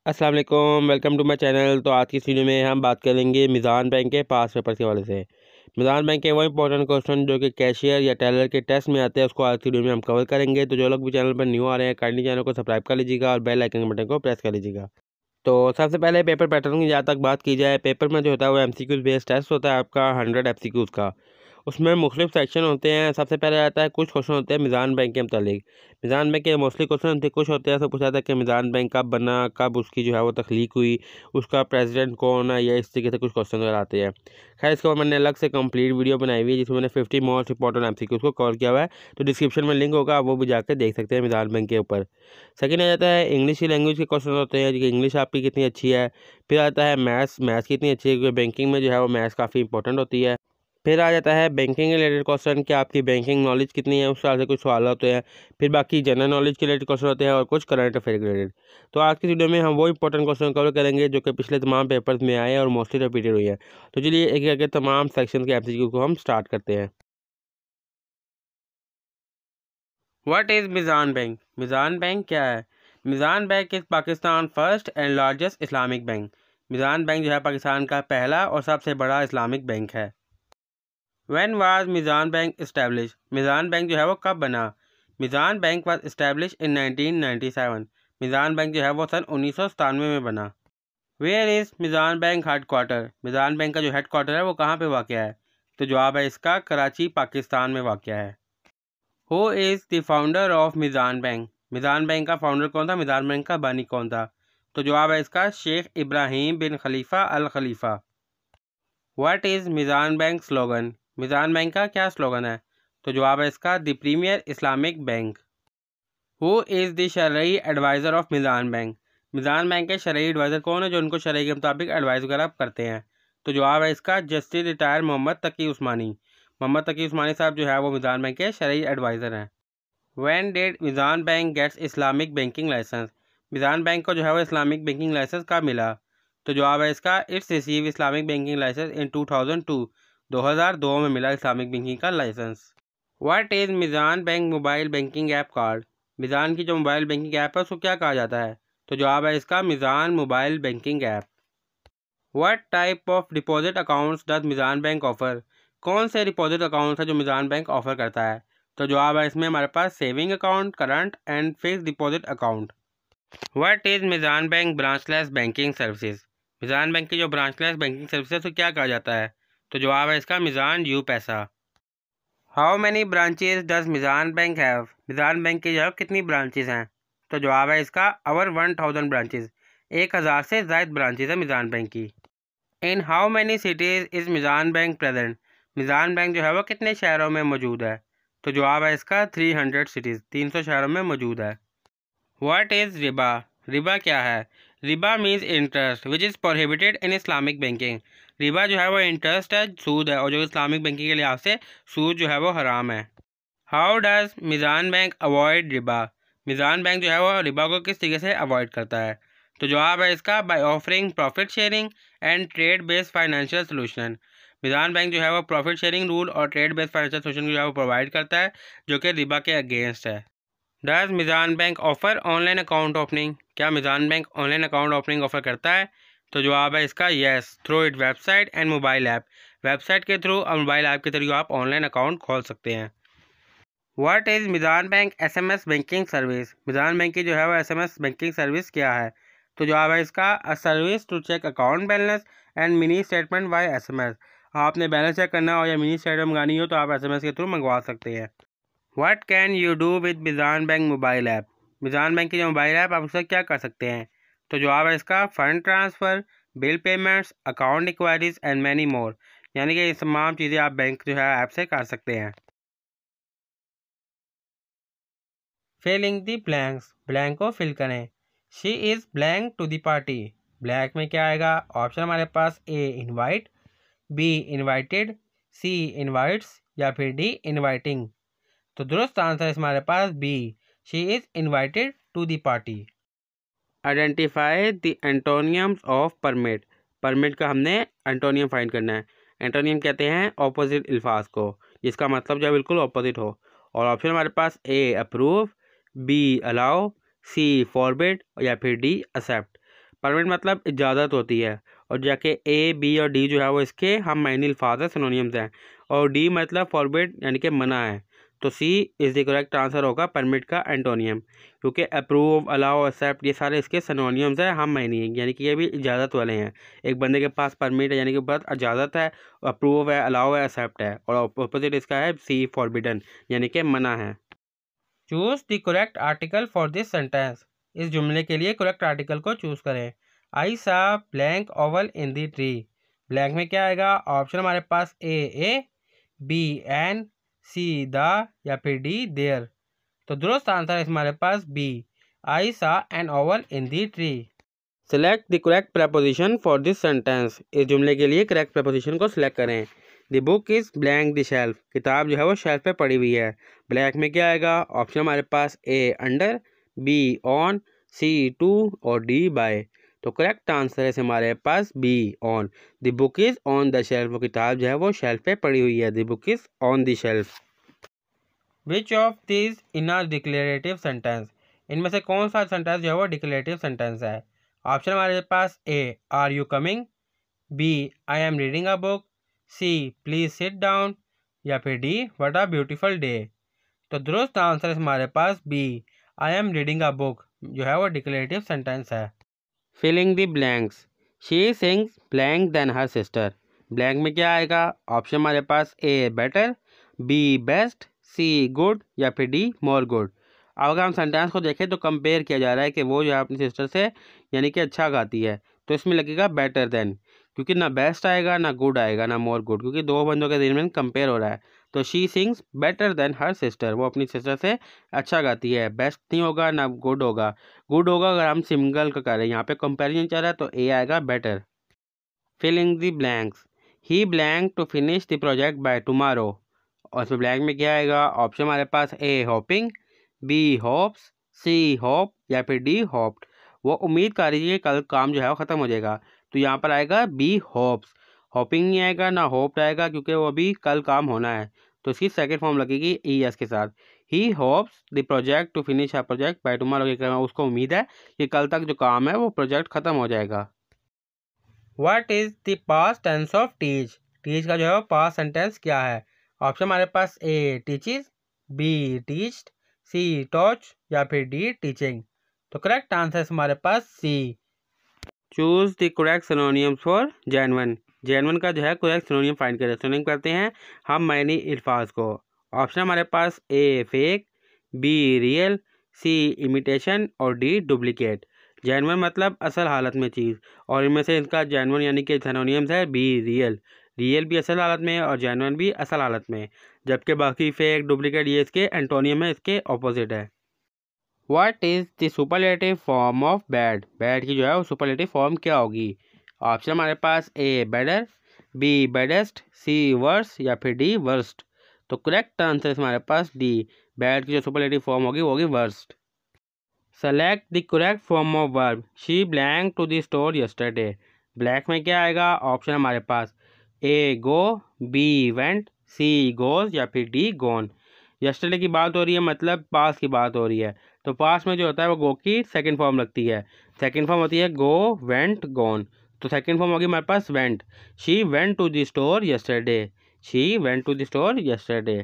अस्सलाम वालेकुम, welcome to my channel. तो आज की इस वीडियो में हम बात करेंगे मीज़ान बैंक के पास पेपर के हवाले से। मीज़ान बैंक के वो इंपॉर्टेंट क्वेश्चन जो कि कैशियर या टेलर के टेस्ट में आते हैं, उसको आज की वीडियो में हम कवर करेंगे। तो जो लोग भी चैनल पर न्यू आ रहे हैं, काइंडली चैनल को सब्सक्राइब कर लीजिएगा और बेल आइकन के बटन को प्रेस कर लीजिएगा। तो सबसे पहले पेपर पैटर्न की जहाँ तक बात की जाए, पेपर में जो होता है वो MCQ बेस्ड टेस्ट होता है आपका 100 MCQs का। उसमें मुख्तलिफ सेक्शन होते हैं। सबसे पहले आता है, कुछ क्वेश्चन होते हैं मीज़ान बैंक के मतलब। मीज़ान बैंक के मोस्टली क्वेश्चन होते हैं, कुछ होते हैं ऐसा पूछा था कि मीज़ान बैंक कब बना, कब उसकी जो है वो तख्लीक हुई, उसका प्रेसिडेंट कौन है, या इस तरीके से कुछ क्वेश्चन वगैरह आते हैं। खैर, इसके बाद मैंने अलग से कंप्लीट वीडियो बनाई हुई है जिसमें मैंने 50 मोस्ट इंपॉर्टेंट MCQs को कवर किया हुआ है। तो डिस्क्रिप्शन में लिंक होगा, आप वो भी जाकर देख सकते हैं मीज़ान बैंक के ऊपर। सेकंड आ जाता है इंग्लिश की लैंग्वेज के क्वेश्चन होते हैं कि इंग्लिश आपकी कितनी अच्छी है। फिर आता है मैथ्स कितनी अच्छी है, क्योंकि बैंकिंग में जो है वो मैथ्स काफ़ी इंपॉर्टेंट होती है। फिर आ जाता है बैंकिंग रिलेटेड क्वेश्चन कि आपकी बैंकिंग नॉलेज कितनी है, उस हिसाब से कुछ सवाल होते हैं। फिर बाकी जनरल नॉलेज के रिलेटेड क्वेश्चन होते हैं और कुछ करंट अफेयर के रिलेटेड। तो आज की वीडियो में हम वो इंपॉर्टेंट क्वेश्चन कवर करेंगे जो कि पिछले तमाम पेपर्स में आए और मोस्टली रिपीटेड हुई है। तो चलिए एक एक करके तमाम सेक्शन के MCQ को हम स्टार्ट करते हैं। What is Meezan Bank? Meezan Bank क्या है? Meezan Bank is Pakistan first and largest Islamic Bank. Meezan Bank जो है पाकिस्तान का पहला और सबसे बड़ा इस्लामिक बैंक है। When was Meezan Bank established? Meezan Bank जो है वो कब बना? Meezan Bank was established in 1997। Meezan Bank जो है वो सन 1997 में बना। Where is Meezan Bank headquarter? Meezan Bank का जो हेडक्वार्टर है वो कहाँ पे वाक़या है? तो जवाब है इसका कराची, पाकिस्तान में वाक़या है। Who is the founder of Meezan Bank? Meezan Bank का फाउंडर कौन था? मीज़ान बैंक का बानी कौन था? तो जवाब है इसका Sheikh Ibrahim bin Khalifa Al Khalifa. What is Meezan Bank slogan? Meezan Bank का क्या स्लोगन है? तो जवाब है इसका the premier Islamic bank. Who is the Sharia advisor of Meezan Bank? Meezan Bank के शरई एडवाइज़र कौन है जो उनको शरई के मुताबिक एडवाइस वगैरह करते हैं? तो जवाब है इसका जस्टिस रिटायर मोहम्मद तकी उस्मानी। मोहम्मद तकी उस्मानी साहब जो है वो मीज़ान बैंक के शरई एडवाइज़र हैं। When did Meezan Bank gets Islamic banking license? Meezan Bank को जो है वो इस्लामिक बैंकिंग लाइसेंस कब मिला? तो जवाब है इसका it's receive Islamic banking license in 2002। 2002 में मिला इस्लामिक बैंकिंग का license. What is Meezan Bank mobile banking app card? Meezan की जो मोबाइल बैंकिंग ऐप है उसको क्या कहा जाता है? तो जवाब है इसका Meezan mobile banking app. What type of deposit accounts does Meezan Bank offer? कौन से डिपॉजिट अकाउंट्स है जो मीज़ान बैंक ऑफर करता है? तो जवाब है इसमें हमारे पास saving account, current and fix deposit account. What is Meezan Bank branchless banking services? Meezan Bank की जो ब्रांचलेस बैंकिंग सर्विसेज को क्या कहा जाता है? तो जवाब है इसका Meezan U Paisa. How many branches does Meezan Bank have? Meezan Bank की जो है कितनी ब्रांचेज हैं? तो जवाब है इसका ओवर 1000 ब्रांचेज। 1000 से ज़ायद ब्रांचेज है मीज़ान बैंक की। In how many cities is Meezan Bank present? Meezan Bank जो है वो कितने शहरों में मौजूद है? तो जवाब है इसका 300 सिटीज़, 300 शहरों में मौजूद है। What is Riba? रिबा क्या है? Riba means interest which is prohibited in Islamic banking. Riba जो है वो इंटरेस्ट है, सूद है, और जो इस्लामिक बैंकिंग के लिहाज से सूद जो है वो हराम है। How does Meezan Bank avoid riba? Meezan Bank जो है वो रिबा को किस तरीके से अवॉइड करता है? तो जवाब है इसका by offering profit sharing and trade based financial solution. Meezan Bank जो है वो प्रॉफिट शेयरिंग रूल और ट्रेड बेस्ड फाइनेंशियल सोल्यूशन जो है वो प्रोवाइड करता है, जो कि रिबा के अगेंस्ट है। Does Meezan Bank offer online account opening? क्या Meezan Bank online account opening offer करता है? तो जवाब है इसका yes, through it website and mobile app. Website के थ्रू और मोबाइल ऐप के थ्रू आप ऑनलाइन अकाउंट खोल सकते हैं। What is Meezan Bank SMS banking service? Meezan Bank की जो है वो SMS बैंकिंग सर्विस क्या है? तो जवाब है इसका a service to check account balance and mini statement by SMS। आपने बैलेंस चेक करना हो या मिनी स्टेटमेंट मंगानी हो तो आप SMS के थ्रू मंगवा सकते हैं। What can you do with Meezan Bank mobile app? Meezan Bank की जो मोबाइल ऐप आप उससे क्या कर सकते हैं? तो जवाब है इसका fund transfer, bill payments, account inquiries and many more. यानी कि ये तमाम चीज़ें आप बैंक जो है ऐप से कर सकते हैं। फिलिंग द ब्लैंक्स, ब्लैंक को फिल करें। She is blank to the party. Blank में क्या आएगा? ऑप्शन हमारे पास A invite, B invited, C invites या फिर डी इनवाइटिंग। तो दुरुस्त आंसर है हमारे पास B, she is invited to the party. Identify the antonyms of permit. Permit का हमने एंटोनियम फाइंड करना है। एंटोनियम कहते हैं ऑपोजिट अल्फाज को, जिसका मतलब जो है बिल्कुल ऑपोजिट हो। और ऑप्शन हमारे पास A approve, B allow, C forbid या फिर डी एक्सेप्ट। परमिट मतलब इजाज़त होती है, और जाके ए बी और डी जो है वो इसके हम मायनी अल्फाज है, सिनोनिम्स हैं, और डी मतलब फॉरबिड यानी कि मना है। तो C is the correct answer होगा परमिट का एंटोनियम, क्योंकि अप्रूव, अलाउ, एक्सेप्ट ये सारे इसके सिनोनिम्स हैं, हम मायनी है, यानी कि ये भी इजाज़त वाले हैं। एक बंदे के पास परमिट है यानी कि पास इजाज़त है, अप्रूव है, अलाउ है, एक्सेप्ट है, और अपोजिट इसका है सी फॉरबिडन यानी कि मना है। Choose the correct article for this sentence. इस जुमले के लिए करेक्ट आर्टिकल को चूज़ करें। आई सा blank Oval in the tree. Blank में क्या आएगा? ऑप्शन हमारे पास ए, बी एन, सी द, या फिर डी देयर। तो दुरुस्त आंसर है हमारे पास B, I saw an owl in the tree. Select the correct preposition for this sentence. इस जुमले के लिए करेक्ट प्रपोजिशन को सिलेक्ट करें। The book is blank the shelf. किताब जो है वो शेल्फ पे पड़ी हुई है। ब्लैक में क्या आएगा? ऑप्शन हमारे पास A under, B on, C to, और डी बाय। तो करेक्ट आंसर है हमारे पास B on. The book is on the shelf. वो किताब जो है वो शेल्फ पे पड़ी हुई है। The book is on the shelf. Which of this in a declarative sentence. इनमें से कौन सा सेंटेंस जो है वो डिक्लेरेटिव सेंटेंस है? ऑप्शन हमारे पास A are you coming, B I am reading a book, C please sit down, या फिर D what a beautiful day. तो दुरुस्त आंसर है हमारे पास B I am reading a book, जो है वो डिक्लेरेटिव सेंटेंस है। Filling the blanks. She sings blank than her sister. Blank में क्या आएगा? ऑप्शन हमारे पास A better, B best, C good, या फिर डी मोर गुड। अब अगर हम सेंटेंस को देखें तो कंपेयर किया जा रहा है कि वो जो है अपनी सिस्टर से यानी कि अच्छा गाती है, तो इसमें लगेगा बेटर देन, क्योंकि ना बेस्ट आएगा ना गुड आएगा ना मोर गुड, क्योंकि दो बंदों के दरमियान कंपेयर हो रहा है। तो she sings better than her sister, वो अपनी सिस्टर से अच्छा गाती है। बेस्ट नहीं होगा ना गुड होगा। गुड होगा अगर हम सिंगल का करें, यहाँ पे कंपैरिजन चल रहा है तो ए आएगा better. Filling the blanks. He blank to finish the project by tomorrow. और इसमें ब्लैंक में क्या आएगा? ऑप्शन हमारे पास A hoping, B hops, C hope, या फिर डी होप्ड। वो उम्मीद कर रही है कि कल काम जो है वो ख़त्म हो जाएगा, तो यहाँ पर आएगा बी होप्स। होपिंग नहीं आएगा ना होप्ड आएगा, क्योंकि वो अभी कल काम होना है, तो इसकी सेकंड फॉर्म लगेगी ई एस के साथ। He hopes the project to finish a project by tomorrow. उसको उम्मीद है कि कल तक जो काम है वो प्रोजेक्ट ख़त्म हो जाएगा। What is the past tense of teach. Teach का जो है पास्ट सेंटेंस क्या है? ऑप्शन हमारे पास ए टीचिज, बी टीच्ड, सी टॉच, या फिर डी टीचिंग। तो करेक्ट आंसर है हमारे पास C. Choose the correct synonyms for genuine. Genuine का जो है करेक्ट सिनोनियम फाइंड करें। सिनोनियम करते हैं हम मायनी अल्फाज को। ऑप्शन हमारे पास A fake, B real, C imitation, और डी डुप्लीकेट। जेन्युइन मतलब असल हालत में चीज़, और इनमें से इसका जेन्युइन यानी कि सिनोनियम्स है बी रियल। रियल भी असल हालत में है और जेन्युइन भी असल हालत में है, जबकि बाकी फेक, डुप्लीकेट ये इसके एंटोनियम है, इसके ऑपोजिट है। What is the superlative form of bad. Bad की जो है वो सुपरलेटिव फॉर्म क्या होगी? ऑप्शन हमारे पास ए बेडर, बी बेडेस्ट, सी वर्स, या फिर डी वर्स्ट। तो करेक्ट आंसर हमारे पास डी। बैड की जो सुपरलेटिव फॉर्म होगी वो होगी worst. Select the correct form of verb. She blank to the store yesterday. Blank में क्या आएगा? ऑप्शन हमारे पास A go, B went, C goes, या फिर डी गोन। यस्टरडे की बात हो रही है, मतलब पास की बात हो रही है, तो पास में जो होता है वो गो की सेकंड फॉर्म लगती है। सेकंड फॉर्म होती है गो, वेंट, गोन। तो सेकंड फॉर्म होगी हमारे पास went. She went to the store yesterday. She went to the store yesterday.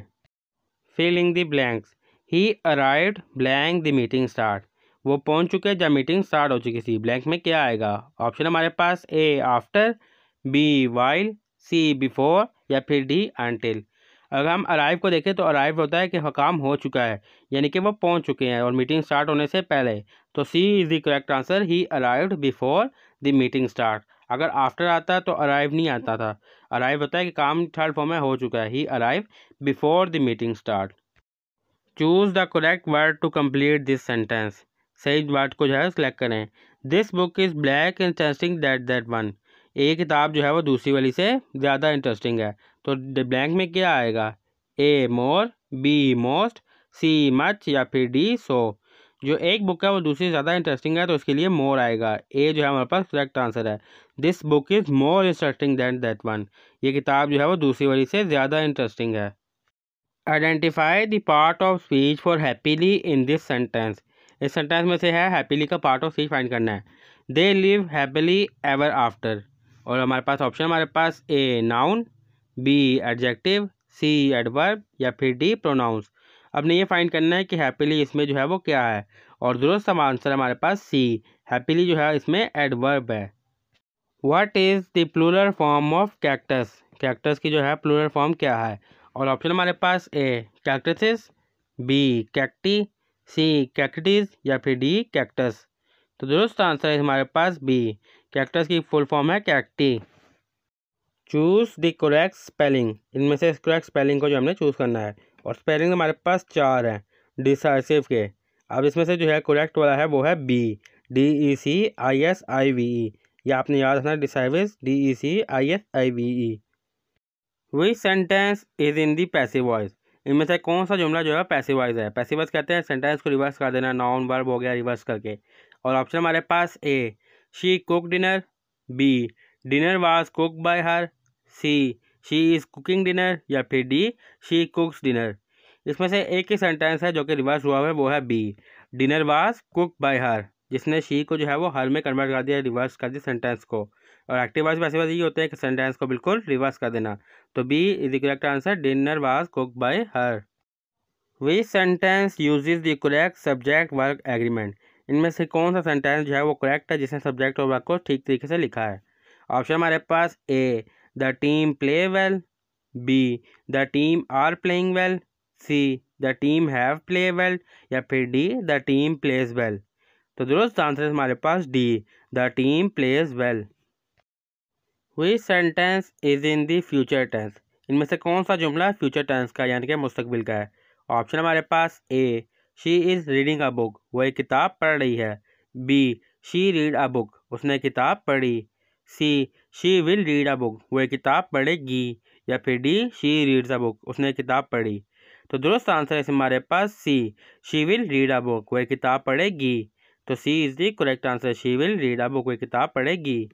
Filling the blanks. He arrived blank the meeting start. वो पहुंच चुके जब मीटिंग स्टार्ट हो चुकी थी। ब्लैंक में क्या आएगा? ऑप्शन हमारे पास A after, B while, see before, या फिर डी अनटिल। अगर हम अराइव को देखें तो अराइव होता है कि काम हो चुका है, यानी कि वो पहुंच चुके हैं और मीटिंग स्टार्ट होने से पहले। तो C is the correct answer. He arrived before the meeting start. अगर आफ्टर आता तो अराइव नहीं आता था। अराइव होता है कि काम थर्ड फॉर्म में हो चुका है। He arrive before the meeting start. Choose the correct word to complete this sentence. सही वर्ड को जो है सिलेक्ट करें। This book is blank interesting that one. एक किताब जो है वो दूसरी वाली से ज़्यादा इंटरेस्टिंग है, तो ब्लैंक में क्या आएगा? ए मोर, बी मोस्ट, सी मच, या फिर डी सो। जो एक बुक है वो दूसरी ज़्यादा इंटरेस्टिंग है, तो इसके लिए मोर आएगा। ए जो है हमारे पास करेक्ट आंसर है। This book is more interesting that one. ये किताब जो है वो दूसरी वाली से ज़्यादा इंटरेस्टिंग है। Identify the part of speech for happily in this sentence. इस सेंटेंस में से है हैप्पीली का पार्ट ऑफ स्पीच फाइंड करना है। They live happily ever after. और हमारे पास ऑप्शन हमारे पास A noun, B adjective, C adverb या फिर डी प्रोनाउंस। अपने ये फाइंड करना है कि हैप्पीली इसमें जो है वो क्या है, और दुरुस्त आंसर हमारे पास सी, हैप्पीली जो है इसमें एडवर्ब है। What is the plural form of cactus, cactus की जो है प्लूरल फॉर्म क्या है, और ऑप्शन हमारे पास ए कैक्टसिस, बी कैक्टी, सी कैक्टीज या फिर डी कैक्टस। तो दुरुस्त आंसर है हमारे पास बी, कैक्टस की फुल फॉर्म है cacti. Choose the correct spelling, इनमें से करेक्ट स्पेलिंग को जो हमने चूज़ करना है, और स्पेलिंग हमारे पास 4 हैं डिसाइसिव के। अब इसमें से जो है करेक्ट वाला है वो है बी, DECISIVE, या आपने याद रखना decisive DECISIVE। Which sentence is in the passive voice, इनमें से कौन सा जुमला जो है पैसिव वॉइस है। पैसिव वॉइस कहते हैं सेंटेंस को रिवर्स कर देना, नाउन वर्ब हो गया रिवर्स करके। और ऑप्शन हमारे पास A she cook dinner, B dinner was cook by her, C she is cooking dinner या फिर डी शी कुक्स डिनर। इसमें से एक ही सेंटेंस है जो कि रिवर्स हुआ है, वो है B dinner was cook by her, जिसने शी को जो है वो हर में कन्वर्ट कर दिया, रिवर्स कर दिया सेंटेंस को। और एक्टिव वॉइस पैसिव वॉइस ये होते हैं कि सेंटेंस को बिल्कुल रिवर्स कर देना। तो B is the correct answer, dinner was cook by her. Which sentence uses the correct subject verb agreement, इनमें से कौन सा सेंटेंस जो है वो करेक्ट है जिसने सब्जेक्ट और वर्क को ठीक तरीके से लिखा है। ऑप्शन हमारे पास A the team play well, B the team are playing well, C the team have play well या फिर D the team plays well. तो दुरुस्त आंसर है हमारे पास D the team plays well. Which sentence is in the future tense, इनमें से कौन सा जुमला फ्यूचर टेंस का यानी कि मुस्तकबिल का है। ऑप्शन हमारे पास A she is reading a book, वो एक किताब पढ़ रही है, B she read a book, उसने किताब पढ़ी, C she will read a book, वो एक किताब पढ़ेगी, या फिर D she reads a book, उसने किताब पढ़ी। तो दुरुस्त आंसर है हमारे पास C she will read a book, वो एक किताब पढ़ेगी। तो C is the correct answer, she will read a book, वो एक किताब पढ़ेगी।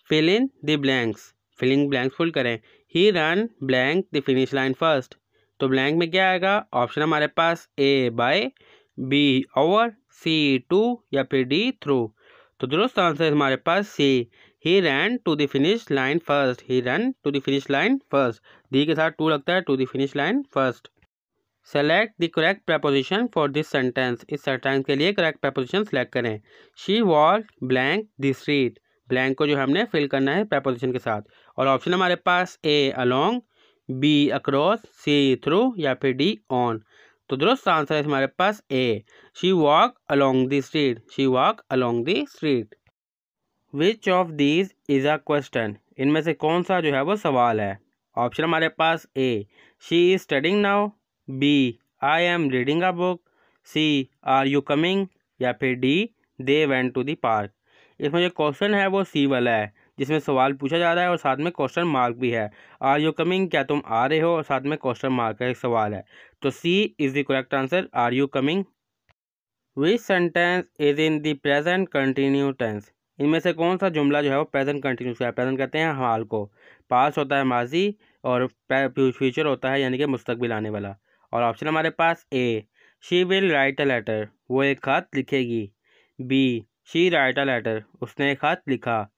Fill in the blanks, filling blanks full करें। He run blank the finish line first, तो ब्लैंक में क्या आएगा। ऑप्शन हमारे पास A by, B over, C to या फिर डी थ्रू। तो दुरुस्त आंसर है हमारे पास C he run to the finish line first, he run to the finish line first, D के साथ टू लगता है, to the finish line first. Select the correct preposition for this sentence, इस सेंटेंस के लिए करेक्ट प्रपोजिशन सेलेक्ट करें। She walk blank the street, blank को जो हमने फिल करना है प्रपोजिशन के साथ। और ऑप्शन हमारे पास A along, B across, C through या फिर डी ऑन। तो दुरुस्त आंसर है हमारे पास A she walk along the street, she walk along the street. Which of these is a question, इनमें से कौन सा जो है वो सवाल है। ऑप्शन हमारे पास A she is studying now, B I am reading a book, C are you coming या फिर D they went to the park. इसमें जो क्वेश्चन है वो सी वाला है, जिसमें सवाल पूछा जा रहा है और साथ में क्वेश्चन मार्क भी है। आर यू कमिंग, क्या तुम आ रहे हो, और साथ में क्वेश्चन मार्क है, एक सवाल है। तो C is the correct answer, are you coming. Which sentence is in the present continue tense, इनमें से कौन सा जुमला जो है वो प्रेजेंट कंटिन्यूस का है। प्रेजेंट कहते हैं हाल को, पास होता है माजी, और फ्यूचर होता है यानी कि मुस्तकबिल आने वाला। और ऑप्शन हमारे पास A she will write a letter, वो एक खत लिखेगी, B she write a letter, उसने एक खत लिखा,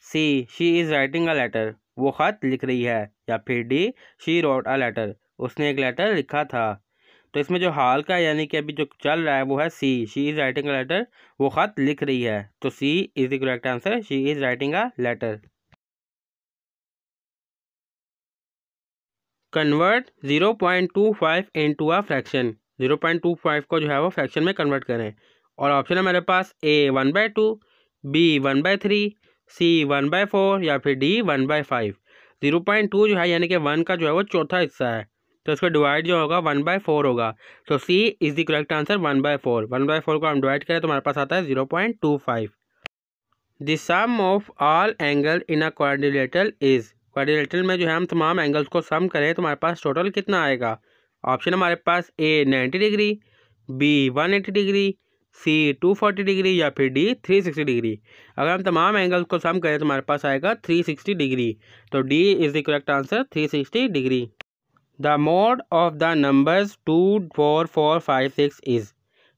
C she is writing a letter, वो खत लिख रही है, या फिर D she wrote a letter, उसने एक लेटर लिखा था। तो इसमें जो हाल का यानी कि अभी जो चल रहा है वो है C she is writing a letter, वो खत लिख रही है। तो C is the correct answer, she is writing a letter. Convert 0.25 into a fraction, 0.25 को जो है वो फ्रैक्शन में कन्वर्ट करें। और ऑप्शन है मेरे पास ए 1/2, बी 1/3, सी 1/4 या फिर डी 1/5। 0.2 जो है यानी कि 1 का जो है वो चौथा हिस्सा है, तो इसको डिवाइड जो होगा 1/4 होगा। तो C is the correct answer 1/4। 1/4 को हम डिवाइड करें तो हमारे पास आता है 0.25। The sum of all angle in a quadrilateral is, quadrilateral में जो है हम तमाम एंगल्स को सम करें तो हमारे पास टोटल कितना आएगा। ऑप्शन हमारे पास A 90 degree, B 180 degree, C 240 degree या फिर डी 360 डिग्री। अगर हम तमाम एंगल्स को सम करें तो हमारे पास आएगा 360 डिग्री। तो D is the correct answer, 360 degree. The mode of the numbers 2 4 4 5 6 is,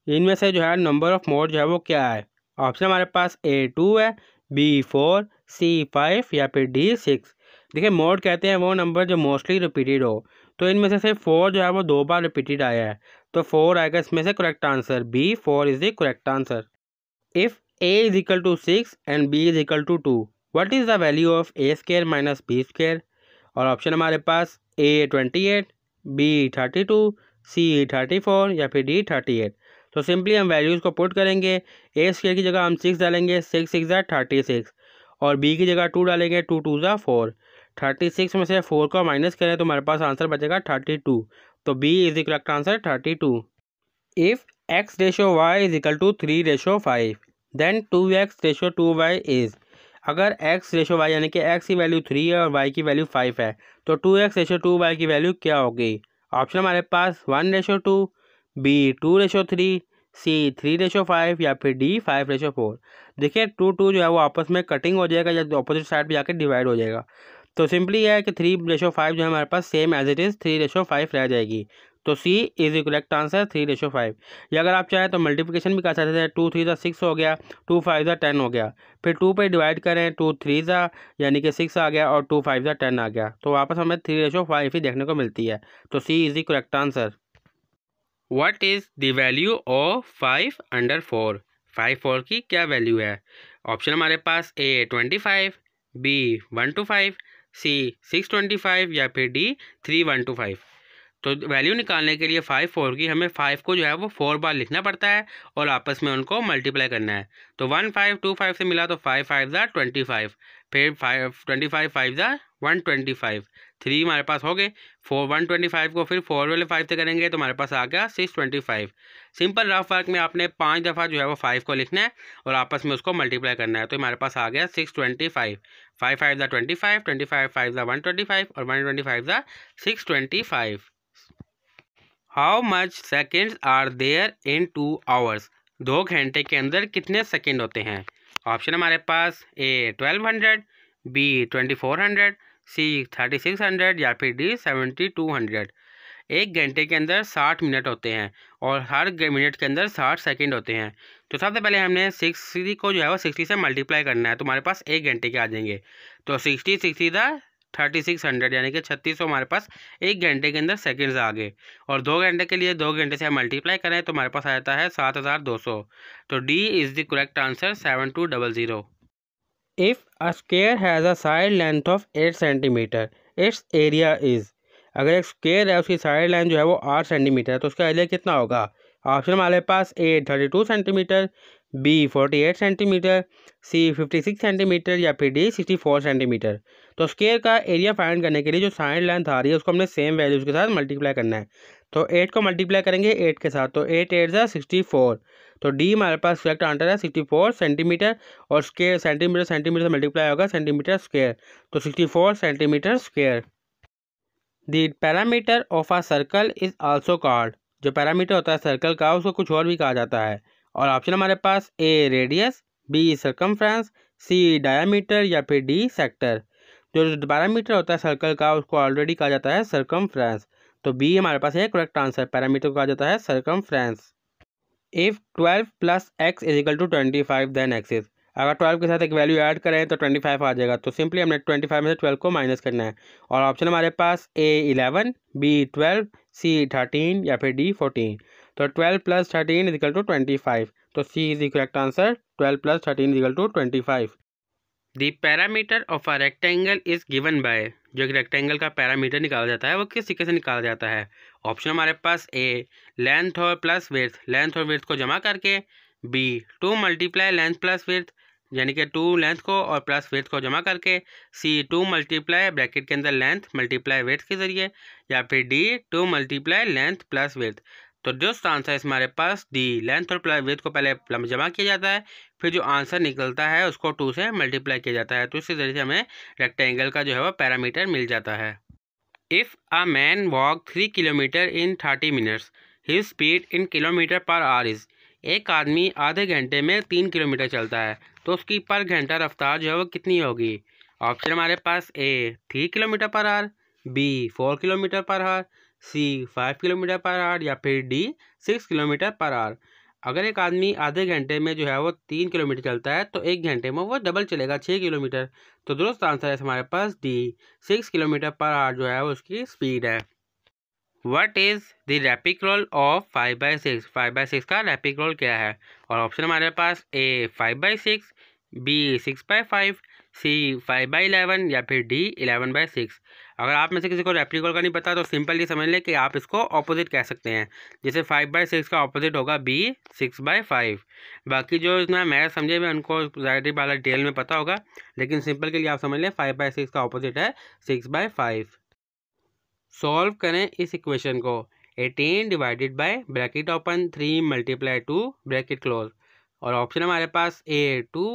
इनमें से जो है नंबर ऑफ मोड जो है वो क्या है। ऑप्शन हमारे पास ए 2 है, बी 4, सी 5 या फिर डी 6। देखिए मोड कहते हैं वो नंबर जो मोस्टली रिपीटेड हो, तो इनमें से सिर्फ 4 जो है वो 2 बार रिपीटेड आया है, तो 4 आएगा इसमें से correct answer. B 4 is the correct answer. If a is equal to 6 and b is equal to 2, what is the value of a square minus b square? और ऑप्शन हमारे पास a 28, b 32, c 34 या फिर d 38। तो simply हम values को put करेंगे। a square की जगह हम 6 डालेंगे, 6 6 ज़ा 36, और b की जगह 2 डालेंगे, 2 2 ज़ा 4। 36 में से 4 को माइनस करें तो हमारे पास आंसर बचेगा 32। तो b is the correct answer 32। If x ratio y is equal to 3 ratio 5, then 2x ratio 2y is। अगर x रेशो y यानी कि x की वैल्यू 3 है और y की वैल्यू 5 है, तो 2x रेशो 2y की वैल्यू क्या होगी? ऑप्शन हमारे पास 1 ratio 2, b 2 ratio 3, c 3 ratio 5 या फिर d 5 रेशो 4। देखिए 2 2 जो है वो आपस में कटिंग हो जाएगा या अपोजिट साइड पे जाकर डिवाइड हो जाएगा। तो सिंपली यह है कि 3 रेशो 5 जो है हमारे पास same as it is 3 ratio 5 रह जाएगी। तो C is the correct answer 3 ratio 5। या अगर आप चाहें तो मल्टीप्लिकेशन भी कर सकते हैं। 2 3 ज़ा 6 हो गया, 2 5 ज़ा 10 हो गया, फिर 2 पे डिवाइड करें, 2 3 ज़ा यानी कि 6 आ गया और 2 5 ज़ा 10 आ गया, तो वापस हमें 3 रेशो 5 ही देखने को मिलती है। तो C is the correct answer. What is the value of 5 under 4? 5 4 की क्या वैल्यू है? ऑप्शन हमारे पास ए 25, बी 1 to 5, सी 6 25 या फिर डी 3 1 to 5। तो वैल्यू निकालने के लिए 5 4 की हमें 5 को जो है वो 4 बार लिखना पड़ता है और आपस में उनको मल्टीप्लाई करना है। तो 1 5 2 5 से मिला तो 5 5 ज़ा 25, फिर 5 25 5 ज़ा 125, 3 हमारे पास हो गए। 4 125 को फिर 4 वाले 5 से करेंगे तो हमारे पास आ गया 625। सिंपल रफ वर्क में आपने 5 दफ़ा जो है वो 5 को लिखना है और आपस में उसको मल्टीप्लाई करना है, तो हमारे पास आ गया 625। 5 5 ज़ा 25, 25 5 ज़ा 125 और 125 ज़ा 625। How much seconds are there in 2 hours? 2 घंटे के अंदर कितने सेकेंड होते हैं? ऑप्शन हमारे पास ए 1200, बी 2400, सी 3600 या फिर डी 7200। 1 घंटे के अंदर 60 मिनट होते हैं और हर मिनट के अंदर 60 सेकेंड होते हैं। तो सबसे पहले हमने 60 को जो है वो 60 से मल्टीप्लाई करना है, तो हमारे पास 1 घंटे के आ जाएंगे। तो 60 60 दा 3600 यानी कि 3600 हमारे पास 1 घंटे के अंदर सेकेंड्स आ गए। और 2 घंटे के लिए 2 घंटे से हम मल्टीप्लाई करें तो हमारे पास आ जाता है 7200। तो D is the correct answer 7200। If a square has a side length of 8 centimetre, it's area is. अगर एक स्क्वायर है उसकी साइड लाइन जो है वो 8 सेंटीमीटर है, तो उसका एरिया कितना होगा? ऑप्शन हमारे पास ए 32 सेंटीमीटर, बी 48 सेंटीमीटर, सी 56 सेंटीमीटर या फिर डी 64 सेंटीमीटर। तो स्क्वायर का एरिया फाइंड करने के लिए जो साइड लेंथ आ रही है उसको हमने सेम वैल्यूज़ के साथ मल्टीप्लाई करना है। तो 8 को मल्टीप्लाई करेंगे 8 के साथ, तो 8 8 ज़ा 64। तो डी हमारे पास करेक्ट आंसर है 64 सेंटीमीटर, और स्क्वायर सेंटीमीटर सेंटीमीटर से मल्टीप्लाई होगा सेंटीमीटर स्क्वायर, तो 64 centimetre square. The parameter of a circle is also called. जो पैरामीटर होता है सर्कल का उसको कुछ और भी कहा जाता है। और ऑप्शन हमारे पास ए रेडियस, बी सर्कमफ्रेंस, सी डायामीटर या फिर डी सेक्टर। जो पैरामीटर होता है सर्कल का उसको ऑलरेडी कहा जाता है सर्कमफ्रेंस। तो बी हमारे पास है करेक्ट आंसर, पैरामीटर को कहा जाता है circumference. If 12 plus X is equal to 25 then X is. अगर 12 के साथ एक वैल्यू ऐड करें तो 25 आ जाएगा, तो सिंपली हमने 25 में से 12 को माइनस करना है। और ऑप्शन हमारे पास ए 11, बी 12, सी 13 या फिर डी 14। तो 12 प्लस 13 इज इक्वल टू 25। तो C is the correct answer, 12 plus 13 is equal to 25। The parameter of a rectangle is given by. जो एक रेक्टेंगल का पैरामीटर निकाला जाता है वो किस तरीके से निकाला जाता है? ऑप्शन हमारे पास ए लेंथ और प्लस विड्थ, लेंथ और विड्थ को जमा करके, B 2 multiply length plus width यानी कि 2 लेंथ को और प्लस विड्थ को जमा करके, सी 2 मल्टीप्लाई ब्रैकेट के अंदर लेंथ मल्टीप्लाई विड्थ के जरिए, या फिर D 2 multiply length plus width. तो जो आंसर है हमारे पास डी, लेंथ और प्लस विड्थ को पहले जमा किया जाता है, फिर जो आंसर निकलता है उसको 2 से मल्टीप्लाई किया जाता है, तो इसी तरीके से हमें रेक्टेंगल का जो है वो पैरामीटर मिल जाता है। If a man walk 3 kilometre in 30 minutes, his speed in kilometre per our is. एक आदमी आधे घंटे में 3 किलोमीटर चलता है, तो उसकी पर घंटा रफ्तार जो है वो कितनी होगी? ऑप्शन हमारे पास A 3 kilometre per hour, B 4 kilometre per hour, C 5 kilometre per hour या फिर डी 6 किलोमीटर पर आवर। अगर एक आदमी आधे घंटे में जो है वो 3 किलोमीटर चलता है तो 1 घंटे में वो डबल चलेगा 6 किलोमीटर। तो दुरुस्त आंसर है हमारे पास डी, 6 किलोमीटर पर आवर जो है वो उसकी स्पीड है। What is the reciprocal of 5/6? 5/6 का रेपिक्रोल क्या है? और ऑप्शन हमारे पास ए 5/6, बी 6/5, सी 5/11 या फिर डी 11/6। अगर आप में से किसी को रेपिक्रोल का नहीं पता तो सिंपली समझ लें कि आप इसको ऑपोजिट कह सकते हैं। जैसे 5/6 का ऑपोजिट होगा बी 6/5। बाकी जो इतना मैथ समझे हुए उनको ज़्यादा वाला डिटेल में पता होगा, लेकिन सिंपल के लिए आप समझ लें 5/6 का ऑपोजिट है 6/5। सॉल्व करें इस इक्वेशन को। 18 divided by bracket open 3 multiply 2 bracket close. और ऑप्शन हमारे पास ए 2,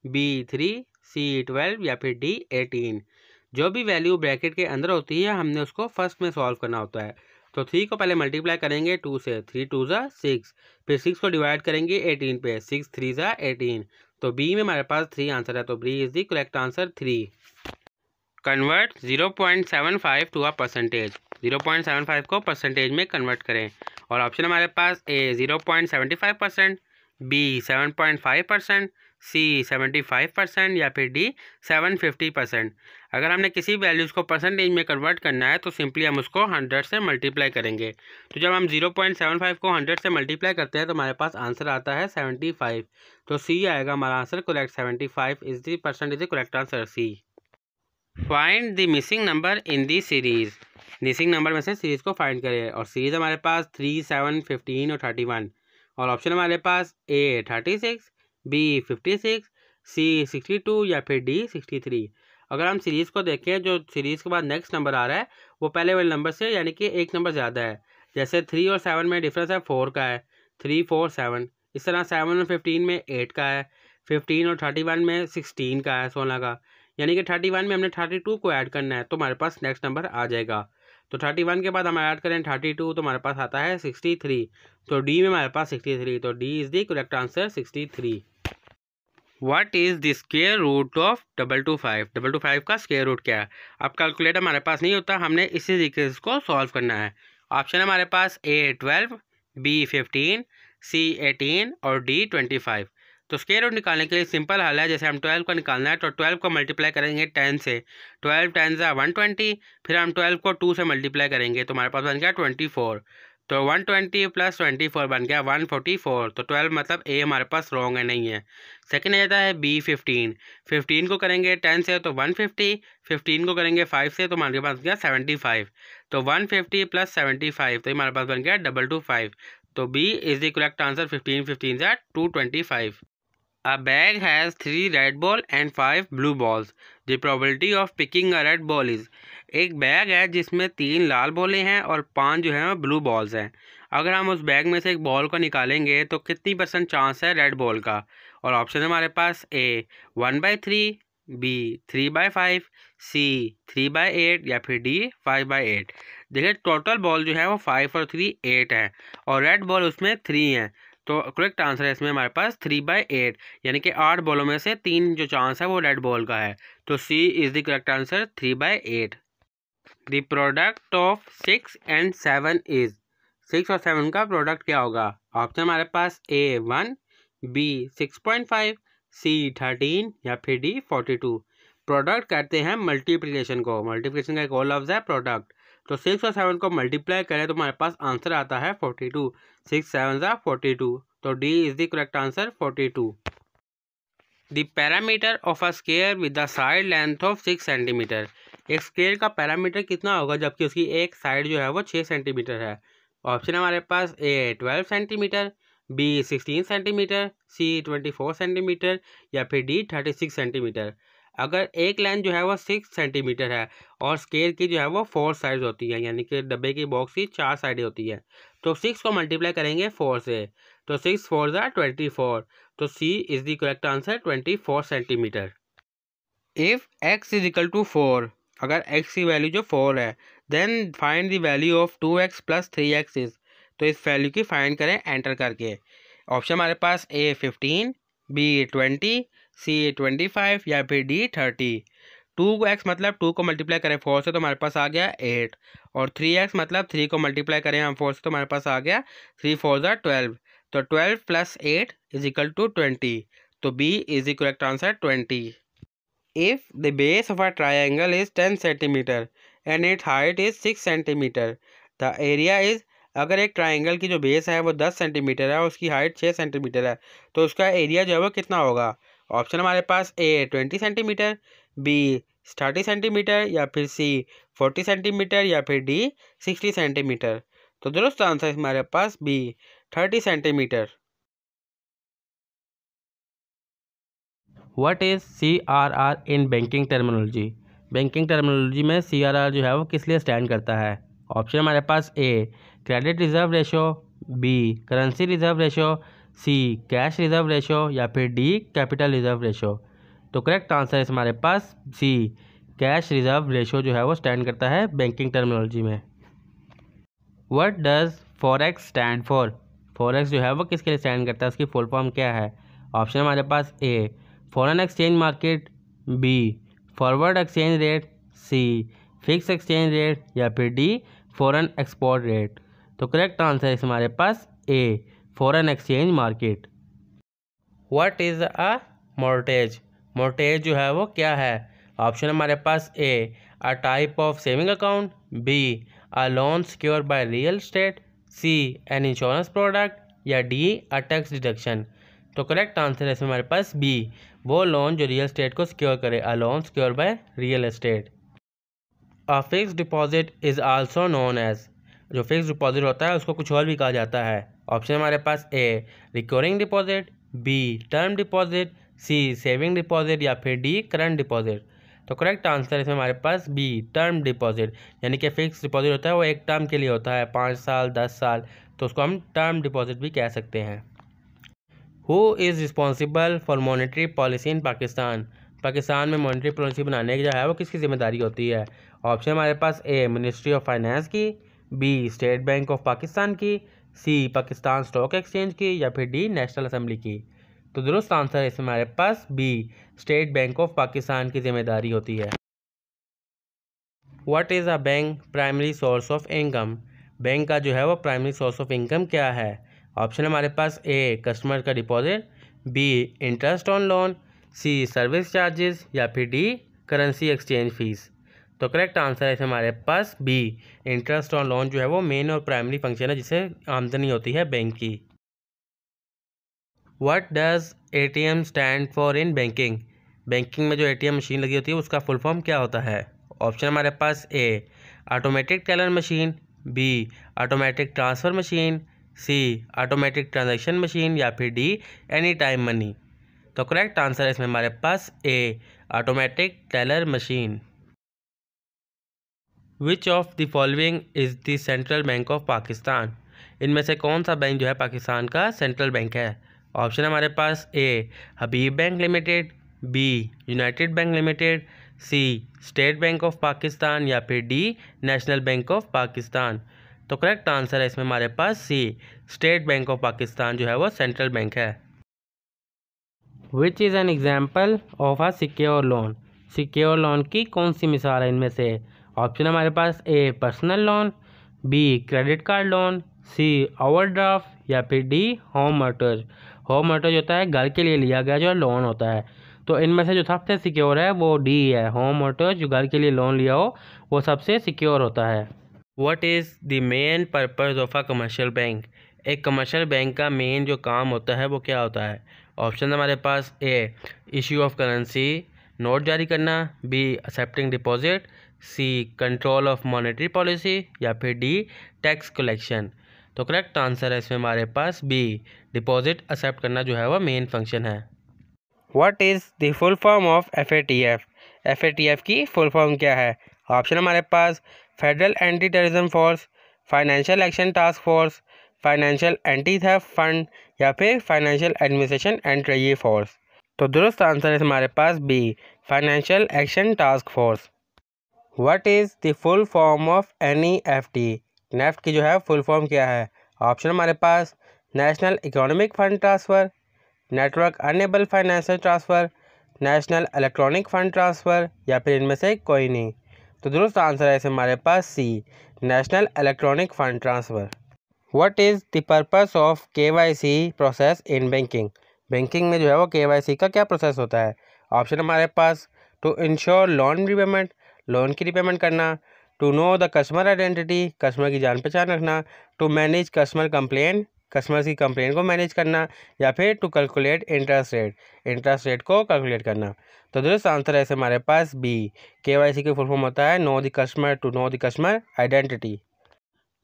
बी 3, सी 12 या फिर डी 18। जो भी वैल्यू ब्रैकेट के अंदर होती है हमने उसको फर्स्ट में सॉल्व करना होता है। तो 3 को पहले मल्टीप्लाई करेंगे 2 से, 3 2 ज़ा 6, फिर 6 को डिवाइड करेंगे 18 पे, 6 3 ज़ा 18। तो बी में हमारे पास 3 आंसर है, तो B is the correct answer 3। Convert 0.75 to a percentage. 0.75 को परसेंटेज में कन्वर्ट करें। और ऑप्शन हमारे पास ए 0.75%, बी 7.5%, सी 75% या फिर डी 750%। अगर हमने किसी वैल्यूज़ को परसेंटेज में कन्वर्ट करना है तो सिंपली हम उसको 100 से मल्टीप्लाई करेंगे। तो जब हम 0.75 को 100 से मल्टीप्लाई करते हैं तो हमारे पास आंसर आता है 75। तो सी आएगा हमारा answer correct. 75 is the percent is the correct answer C. Find the missing number in the series. Missing number में से सीरीज़ को फाइंड करें। और सीरीज़ हमारे पास 3, 7, 15 और 31। और ऑप्शन हमारे पास ए 36, बी 56, सी 62 या फिर डी 63। अगर हम सीरीज़ को देखें, जो सीरीज़ के बाद नेक्स्ट नंबर आ रहा है वो पहले वाले नंबर से यानी कि एक नंबर ज़्यादा है। जैसे 3 और 7 में डिफरेंस है 4 का है, 3 4 7। इस तरह 7 और 15 में 8 का है, 15 और 31 में 16 का है, 16 का। यानी कि 31 में हमने 32 को ऐड करना है तो हमारे पास नेक्स्ट नंबर आ जाएगा। तो 31 के बाद हम ऐड करें 32 तो हमारे पास आता है 63। तो डी में हमारे पास 63, तो D is the correct answer 63। What is the square root of 225? 225 का स्क्वायर रूट क्या है? अब कैलकुलेटर हमारे पास नहीं होता, हमने इसी तरीके से इसको सॉल्व करना है। ऑप्शन हमारे पास ए 12, बी 15, सी 18 और डी 25। तो स्क्वायर रूट निकालने के लिए सिंपल हल है। जैसे हम 12 को निकालना है तो 12 को मल्टीप्लाई करेंगे 10 से, 12 10 ज़ा 120। फिर हम 12 को 2 से मल्टीप्लाई करेंगे तो हमारे पास बन गया 24। तो 120 प्लस 24 बन गया 144। तो 12 मतलब ए हमारे पास रॉन्ग है, नहीं है। सेकंड आ जाता है बी 15। 15 को करेंगे 10 से तो 150, 15 को करेंगे 5 से तो हमारे पास गया 75। तो 150 प्लस 75 तो हमारे पास बन गया 225। तो B is the correct answer. 15 15 ज़ा 225। A bag has 3 red ball and 5 blue balls. The probability of picking a red ball is। एक बैग है जिसमें 3 लाल बॉलें हैं और 5 जो हैं वो ब्लू बॉल्स हैं। अगर हम उस बैग में से एक बॉल को निकालेंगे तो कितनी % चांस है रेड बॉल का? और ऑप्शन हमारे पास ए 1/3, बी 3/5, सी 3/8 या फिर डी 5/8। देखिए टोटल बॉल जो है वो 5 और 3 8 है और रेड बॉल उसमें 3 है। तो करेक्ट आंसर है इसमें हमारे पास 3/8, यानी कि 8 बॉलों में से 3 जो चांस है वो रेड बॉल का है। तो C is the correct answer 3/8। The product of 6 and 7 is. 6 और 7 का प्रोडक्ट क्या होगा? ऑप्शन हमारे पास ए 1, बी 6.5, सी 13 या फिर डी 42। प्रोडक्ट कहते हैं मल्टीप्लिकेशन को। मल्टीप्लिकेशन का एक और लफ्ज़ है प्रोडक्ट। तो 6 और 7 को मल्टीप्लाई करें तो हमारे पास आंसर आता है 42। 6 7 ज़ा 42। तो D is the correct answer 42। The parameter of a square with the side length of 6 centimetre. एक स्क्वायर का पैरामीटर कितना होगा जबकि उसकी एक साइड जो है वो 6 सेंटीमीटर है? ऑप्शन हमारे पास ए 12 सेंटीमीटर, बी 16 सेंटीमीटर, सी 24 सेंटीमीटर या फिर डी 36 सेंटीमीटर। अगर एक लाइन जो है वो 6 सेंटीमीटर है और स्क्वायर की जो है वो 4 साइड्स होती है, यानी कि डब्बे की बॉक्स की 4 साइडें होती है, तो 6 को मल्टीप्लाई करेंगे 4 से, तो 6 4 ज़ा 24। तो C is the correct answer 24 centimetre. If x is equal to 4, अगर x की वैल्यू जो 4 है, then find the value of 2x plus 3x is. तो इस वैल्यू की फाइंड करें एंटर करके। ऑप्शन हमारे पास ए 15, बी 20, सी 25 या फिर डी 30। 2x मतलब 2 को मल्टीप्लाई करें 4 से तो हमारे पास आ गया 8, और 3x मतलब 3 को मल्टीप्लाई करें हम 4 से तो हमारे पास आ गया 3 4 ज़ा 12। तो 12 + 8 = 20, तो B is the correct answer 20. If the base of a triangle is 10 cm and its height is 6 cm, the area is, अगर एक ट्राइंगल की जो बेस है वो 10 सेंटीमीटर है और उसकी हाइट 6 सेंटीमीटर है, तो उसका एरिया जो है वो कितना होगा? ऑप्शन हमारे पास A 20 सेंटीमीटर, B 30 सेंटीमीटर, या फिर C 40 सेंटीमीटर, या फिर D 60 सेंटीमीटर। तो दुरुस्त आंसर हमारे पास B 30 centimetre. What is CRR in banking terminology? Banking terminology में CRR जो है वो किस लिए स्टैंड करता है? ऑप्शन हमारे पास A credit reserve ratio, B currency reserve ratio, C cash reserve ratio, या फिर D कैपिटल रिजर्व रेशो। तो करेक्ट आंसर है हमारे पास C कैश रिजर्व रेशो जो है वो स्टैंड करता है बैंकिंग टर्मिनोलॉजी में। What does forex stand for? Forex जो है वो किसके लिए स्टैंड करता है, उसकी फुल फॉर्म क्या है? ऑप्शन हमारे पास A foreign exchange market, B forward exchange rate, C fix exchange rate, या फिर D फॉरेन एक्सपोर्ट रेट। तो करेक्ट आंसर है हमारे पास A foreign exchange market. What is a mortgage? Mortgage जो है वो क्या है? ऑप्शन हमारे पास A type of saving account, B a loan secure by real estate, C an insurance product, या D अ टैक्स डिडक्शन। तो करेक्ट आंसर है हमारे पास B वो लोन जो रियल एस्टेट को सिक्योर करे, a loan secure by real estate. A fix deposit is also known as, जो फिक्स डिपॉजिट होता है उसको कुछ और भी कहा जाता है। ऑप्शन हमारे पास A recurring deposit, B term deposit, C saving deposit, या फिर D करंट डिपॉजिट। तो करेक्ट आंसर है हमारे पास B टर्म डिपॉजिट, यानी कि फिक्स डिपॉजिट होता है वो एक टर्म के लिए होता है, 5 साल 10 साल, तो उसको हम टर्म डिपॉजिट भी कह सकते हैं। Who is responsible for monetary policy in Pakistan? Pakistan में मॉनेटरी पॉलिसी बनाने की जो है वो किसकी जिम्मेदारी होती है? ऑप्शन हमारे पास A मिनिस्ट्री ऑफ फाइनेंस की, B state bank of Pakistan की, C पाकिस्तान स्टॉक एक्सचेंज की, या फिर D नेशनल असेंबली की। तो दुरुस्त आंसर है इसमें हमारे पास B state bank of Pakistan की जिम्मेदारी होती है। What is a bank primary source of income? Bank का जो है वो प्राइमरी सोर्स ऑफ इनकम क्या है? ऑप्शन हमारे पास A कस्टमर का deposit, B interest on loan, C service charges, या फिर D करेंसी एक्सचेंज फीस। तो करेक्ट आंसर है हमारे पास B इंटरेस्ट ऑन लोन जो है वो मेन और प्राइमरी फंक्शन है जिससे आमदनी होती है बैंक की। What does ATM stand for in banking? Banking में जो ATM मशीन लगी होती है उसका फुल फॉर्म क्या होता है? ऑप्शन हमारे पास A automatic teller machine, B automatic transfer machine, C automatic transaction machine, या फिर D एनी टाइम मनी। तो करेक्ट आंसर है इसमें हमारे पास A automatic teller machine. Which of the following is the central bank of Pakistan? इनमें से कौन सा बैंक जो है पाकिस्तान का सेंट्रल बैंक है? ऑप्शन हमारे पास A Habib bank limited, B United bank limited, C state bank of Pakistan, या फिर D national bank of Pakistan. तो करेक्ट आंसर है इसमें हमारे पास C state bank of Pakistan जो है वो सेंट्रल बैंक है। Which is an example of a secure loan? Secure loan की कौन सी मिसाल है इनमें से? ऑप्शन हमारे पास A personal loan, B credit card loan, C overdraft, या फिर D home Motors. Home Motors होता है घर के लिए लिया गया जो लोन होता है। तो इनमें से जो सबसे सिक्योर है वो D है, होम मोटर्स जो घर के लिए लोन लिया हो वो सबसे सिक्योर होता है। What is the main purpose of a commercial bank? एक कमर्शियल बैंक का मेन जो काम होता है वो क्या होता है? ऑप्शन हमारे पास A issue of currency note जारी करना, B accepting deposit, C control of monetary policy, या फिर D टैक्स कलेक्शन। तो करेक्ट आंसर है इसमें हमारे पास B डिपॉजिट एक्सेप्ट करना जो है वह मेन फंक्शन है। What is the full form of FATF? FATF की फुल फॉर्म क्या है? ऑप्शन हमारे पास federal anti terrorism force, financial action task force, financial anti theft fund, या फिर financial administration and treasury force. तो दुरुस्त आंसर है हमारे पास B financial action task force. What is the full form of NEFT? NEFT की जो है फुल फॉर्म क्या है? ऑप्शन हमारे पास national economic fund transfer, network enable financial transfer, national electronic fund transfer, या फिर इनमें से कोई नहीं। तो दुरुस्त आंसर है हमारे पास C national electronic fund transfer. What is the purpose of KYC process in banking? Banking में जो है वो KYC का क्या प्रोसेस होता है? ऑप्शन हमारे पास to ensure loan repayment, loan की रिपेमेंट करना, to know the customer identity, customer की जान पहचान रखना, to manage customer complain, customer की कंप्लेन को मैनेज करना, या फिर टू कैलकुलेट इंटरेस्ट रेट को कैलकुलेट करना। तो दोस्तों आंसर है हमारे पास बी। KYC की फुल फॉर्म होता है know the customer, to know the customer identity.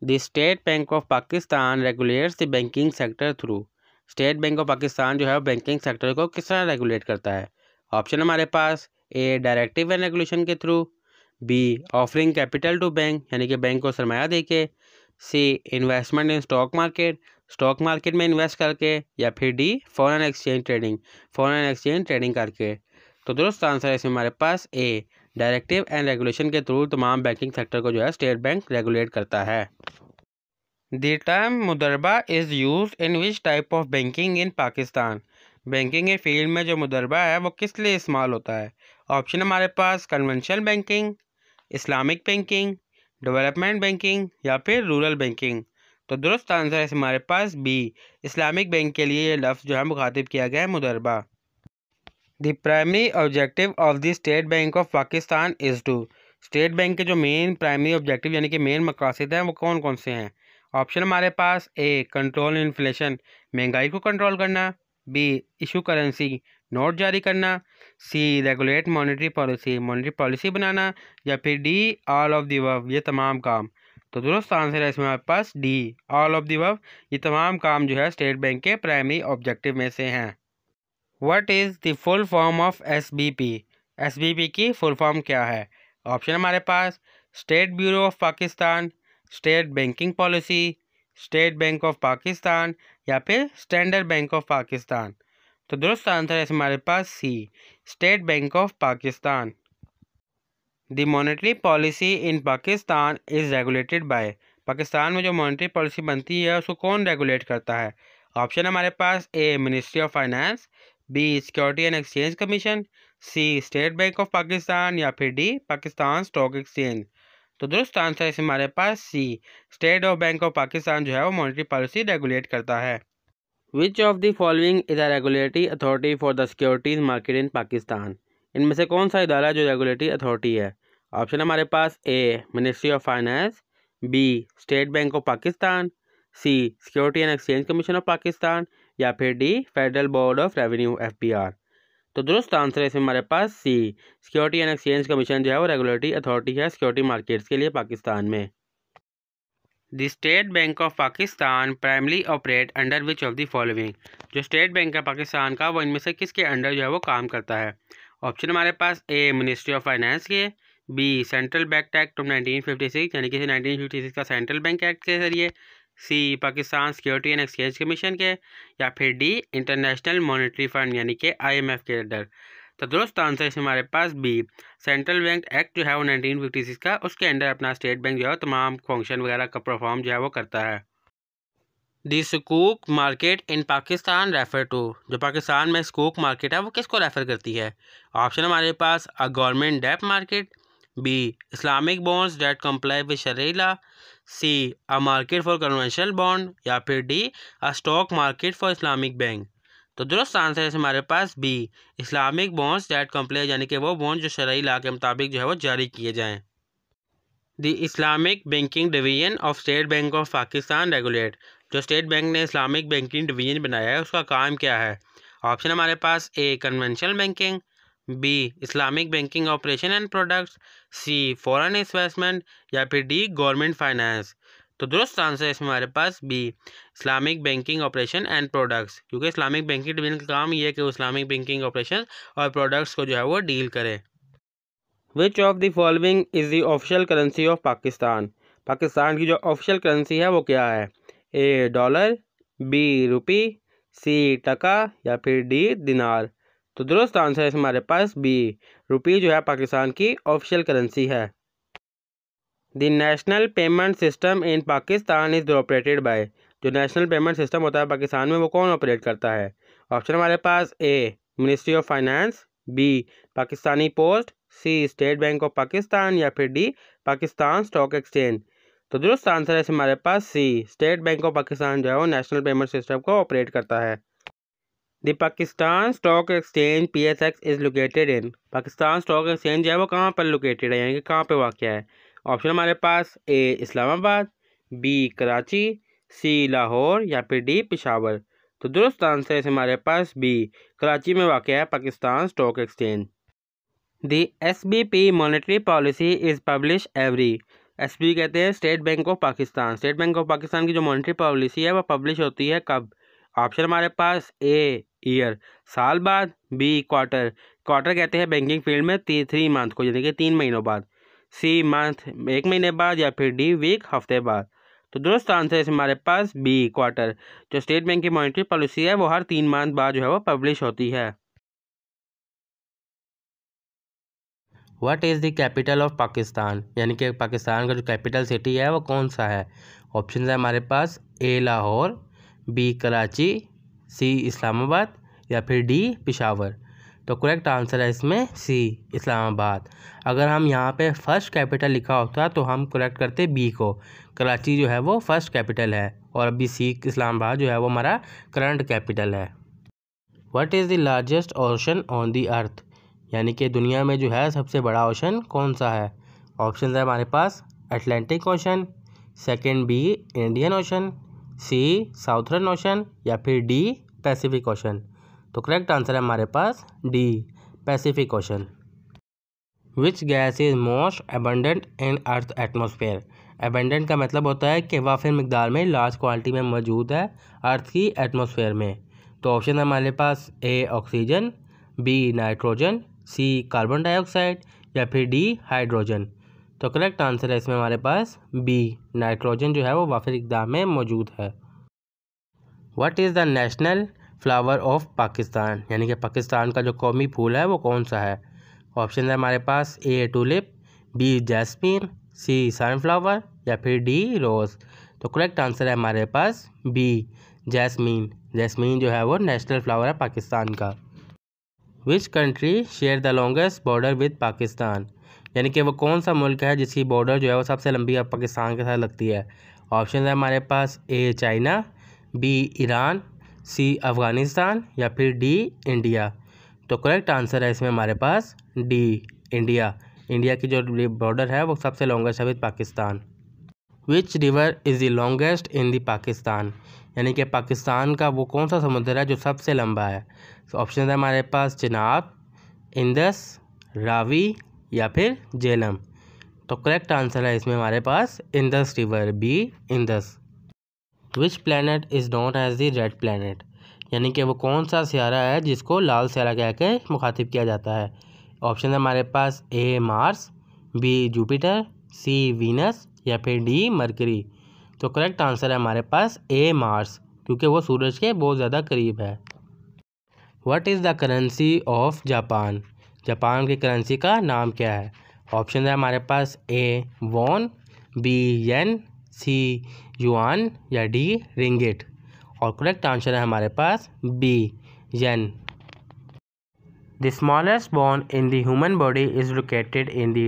The state bank of Pakistan regulates the banking sector through. State bank of Pakistan जो है वो बैंकिंग सेक्टर को किस तरह रेगुलेट करता है? ऑप्शन हमारे पास ए डायरेक्टिव एंड रेगुलेशन के through, B offering capital to bank यानी कि बैंक को सरमाया देके, C investment in stock market में इन्वेस्ट करके, या फिर डी फॉरेन एक्सचेंज ट्रेडिंग करके। तो दोस्त आंसर है इसमें हमारे पास ए डायरेक्टिव एंड रेगुलेशन के थ्रू तमाम बैंकिंग सेक्टर को जो है स्टेट बैंक रेगुलेट करता है। द टर्म मुदरबा is use in which type of banking in Pakistan? Banking के फील्ड में जो मुदरबा है वो किस लिए इस्तेमाल होता है? ऑप्शन हमारे पास conventional banking, Islamic banking, development banking, या फिर रूरल बैंकिंग। तो दुरुस्त आंसर है हमारे पास बी इस्लामिक बैंक के लिए ये लफ्ज़ जो है मुखातिब किया गया है मुदरबा। The primary objective of the state bank of Pakistan is to. State bank के जो मेन प्राइमरी ऑब्जेक्टिव यानी कि मेन मकासद हैं वो कौन कौन से हैं? ऑप्शन हमारे पास ए कंट्रोल इन्फ्लेशन, महंगाई को कंट्रोल करना, बी इशू करेंसी, नोट जारी करना, सी रेगुलेट मॉनेटरी पॉलिसी बनाना, या फिर D all of the above, ये तमाम काम। तो दुरुस्त आंसर है इसमें हमारे पास D all of the above, ये तमाम काम जो है स्टेट बैंक के प्राइमरी ऑब्जेक्टिव में से हैं। What is the full form of SBP? SBP की फुल फॉर्म क्या है? ऑप्शन हमारे पास state bureau of Pakistan, state banking policy, state bank of Pakistan, या फिर स्टैंडर्ड बैंक ऑफ पाकिस्तान। तो दुरुस्त आंसर है हमारे पास C state bank of Pakistan. The monetary policy in Pakistan is regulated by. Pakistan में जो मॉनेटरी पॉलिसी बनती है उसको कौन रेगुलेट करता है? ऑप्शन हमारे पास A ministry of finance, B security and exchange commission, C state bank of Pakistan, या फिर डी पाकिस्तान स्टॉक एक्सचेंज। तो दुरुस्त आंसर है हमारे पास C state of bank of Pakistan जो है वो मॉनेटरी पॉलिसी रेगुलेट करता है। Which of the following is a regulatory authority for the securities market in Pakistan? इनमें से कौन सा इदारा जो रेगुलेटरी अथॉरिटी है? ऑप्शन हमारे पास A ministry of finance, B state bank of Pakistan, C security and exchange commission of Pakistan, या फिर D federal board of revenue FBR। तो दुरुस्त आंसर है इसमें हमारे पास C security and exchange commission जो है वो रेगुलेटरी अथॉरिटी है सिक्योरिटी मार्केट्स के लिए पाकिस्तान में। The state bank of Pakistan primarily operate under which of the following? जो स्टेट बैंक है पाकिस्तान का वो इनमें से किसके अंडर जो है वो काम करता है? ऑप्शन हमारे पास ए मिनिस्ट्री ऑफ फाइनेंस के, B central bank act of 1956 यानी कि 1956 का सेंट्रल बैंक एक्ट के जरिए, C Pakistan security and exchange commission के, या फिर डी इंटरनेशनल मॉनेटरी फंड यानी कि IMF के अंडर। तो दोस्त आंसर है हमारे पास बी सेंट्रल बैंक एक्ट जो है वो 1956 का उसके अंडर अपना स्टेट बैंक जो है तमाम फंक्शन वगैरह का परफॉर्म जो है वो करता है। The sukuk market in Pakistan refer to. जो पाकिस्तान में सकूक मार्केट है वो किसको रेफर करती है? ऑप्शन हमारे पास A government debt market, B Islamic bonds that comply with sharia law, C a market for conventional bond, या फिर D a stock market for Islamic bank. तो दुरुस्त आंसर है हमारे पास B Islamic bonds that comply यानी कि वो बॉन्ड जो शरई लॉ के मुताबिक जो है वो जारी किए जाएँ। The Islamic banking division of state bank of Pakistan regulate. जो स्टेट बैंक ने इस्लामिक बैंकिंग डिवीजन बनाया है उसका काम क्या है? ऑप्शन हमारे पास A conventional banking, B Islamic banking operation and products, C foreign investment, या फिर डी गवर्नमेंट फाइनेंस। तो दुरुस्त आंसर है इसमें हमारे पास B Islamic banking operation and products, क्योंकि इस्लामिक बैंकिंग डिवीजन का काम ये है कि वो इस्लामिक बैंकिंग ऑपरेशन और प्रोडक्ट्स को जो है वो डील करे। Which of the following is the official currency of Pakistan? Pakistan की जो ऑफिशियल करेंसी है वो क्या है? ए डॉलर, बी रुपी, सी टका, या फिर डी दिनार। तो दुरुस्त आंसर है हमारे पास बी रुपी जो है पाकिस्तान की ऑफिशियल करेंसी है। The national payment system in Pakistan is operated by. जो नेशनल पेमेंट सिस्टम होता है पाकिस्तान में वो कौन ऑपरेट करता है? ऑप्शन हमारे पास A ministry of finance, B Pakistani post, C state bank of Pakistan, या फिर डी पाकिस्तान स्टॉक एक्सचेंज। तो दुरुस्त आंसर है हमारे पास C, state bank of Pakistan जो है वो नेशनल पेमेंट सिस्टम को ऑपरेट करता है। The Pakistan stock exchange PSX is located in, Pakistan stock exchange जो है वो कहाँ पर लोकेटेड है, यानी कि कहाँ पे वाक़या है। ऑप्शन हमारे पास ए इस्लामाबाद, बी कराची, सी लाहौर या फिर डी पेशावर। तो दुरुस्त आंसर है हमारे पास बी, कराची में वाक़या है Pakistan stock exchange. The SBP monetary policy is publish every, SBP कहते हैं state bank of Pakistan, state bank of Pakistan की जो मॉनेटरी पॉलिसी है वो पब्लिश होती है कब। ऑप्शन हमारे पास ए ईयर, साल बाद, बी क्वार्टर, क्वार्टर कहते हैं बैंकिंग फील्ड में 3 मंथ को, यानी कि 3 महीनों बाद, सी मंथ 1 महीने बाद या फिर डी वीक हफ्ते बाद। तो दुरुस्त आंसर है हमारे पास बी क्वार्टर, जो स्टेट बैंक की मॉनेटरी पॉलिसी है वो हर 3 मंथ बाद जो है वो पब्लिश होती है। What is the capital of Pakistan, यानी कि पाकिस्तान का जो कैपिटल सिटी है वो कौन सा है। ऑप्शन है हमारे पास ए लाहौर, बी कराची, सी इस्लामाबाद या फिर डी पेशावर। तो करेक्ट आंसर है इसमें सी इस्लामाबाद। अगर हम यहाँ पे फर्स्ट कैपिटल लिखा होता तो हम करेक्ट करते बी को, कराची जो है वो फर्स्ट कैपिटल है और अभी सी इस्लामाबाद जो है वो हमारा करंट कैपिटल है। What is the largest ocean on the earth, यानी कि दुनिया में जो है सबसे बड़ा ओशन कौन सा है। ऑप्शन है हमारे पास Atlantic ocean, second B Indian ocean, C southern ocean या फिर डी पैसिफिक ओशन। तो करेक्ट आंसर है हमारे पास D Pacific ocean. Which gas is most abundant in earth atmosphere, abundant का मतलब होता है कि वाफिर मिकदार में लार्ज क्वांटिटी में मौजूद है अर्थ की एटमोसफेयर में। तो ऑप्शन है हमारे पास A oxygen, B nitrogen, C carbon dioxide या फिर डी हाइड्रोजन। तो करेक्ट आंसर है इसमें हमारे पास बी नाइट्रोजन जो है वो वाफिर मिकदार में मौजूद है। What is the national flower of Pakistan, यानी कि पाकिस्तान का जो कौमी फूल है वो कौन सा है। ऑप्शन है हमारे पास ए टूलिप, बी जैस्मीन, सी सनफ्लावर या फिर डी रोज़। तो करेक्ट आंसर है हमारे पास बी जैस्मीन, जैस्मीन जो है वो नेशनल फ्लावर है पाकिस्तान का। Which country share the longest border with Pakistan, यानी कि वो कौन सा मुल्क है जिसकी बॉर्डर जो है वो सबसे लंबी पाकिस्तान के साथ लगती है। ऑप्शन है हमारे पास ए चाइना, बी ईरान, सी अफ़गानिस्तान या फिर डी इंडिया। तो करेक्ट आंसर है इसमें हमारे पास डी इंडिया, इंडिया की जो बॉर्डर है वो सबसे लॉन्गेस्ट है with Pakistan. Which river is the longest in the Pakistan, यानी कि पाकिस्तान का वो कौन सा समुद्र है जो सबसे लंबा है। तो ऑप्शन है हमारे पास चिनाब, इंदस, रावी या फिर झेलम। तो करेक्ट आंसर है इसमें हमारे पास Indus river, B Indus. Which planet is known as the red planet, यानी कि वो कौन सा सियारा है जिसको लाल सियारा कह के मुखातिब किया जाता है। ऑप्शन है हमारे पास A Mars, B Jupiter, C Venus या फिर डी मरकरी। तो करेक्ट आंसर है हमारे पास ए मार्स, क्योंकि वो सूरज के बहुत ज़्यादा करीब है। What is the currency of Japan, Japan की करेंसी का नाम क्या है। ऑप्शन है हमारे पास A won, B yen, C yuan या डी रिंगिट। और करेक्ट आंसर है हमारे पास B yen. The smallest bone in the human body is located in the,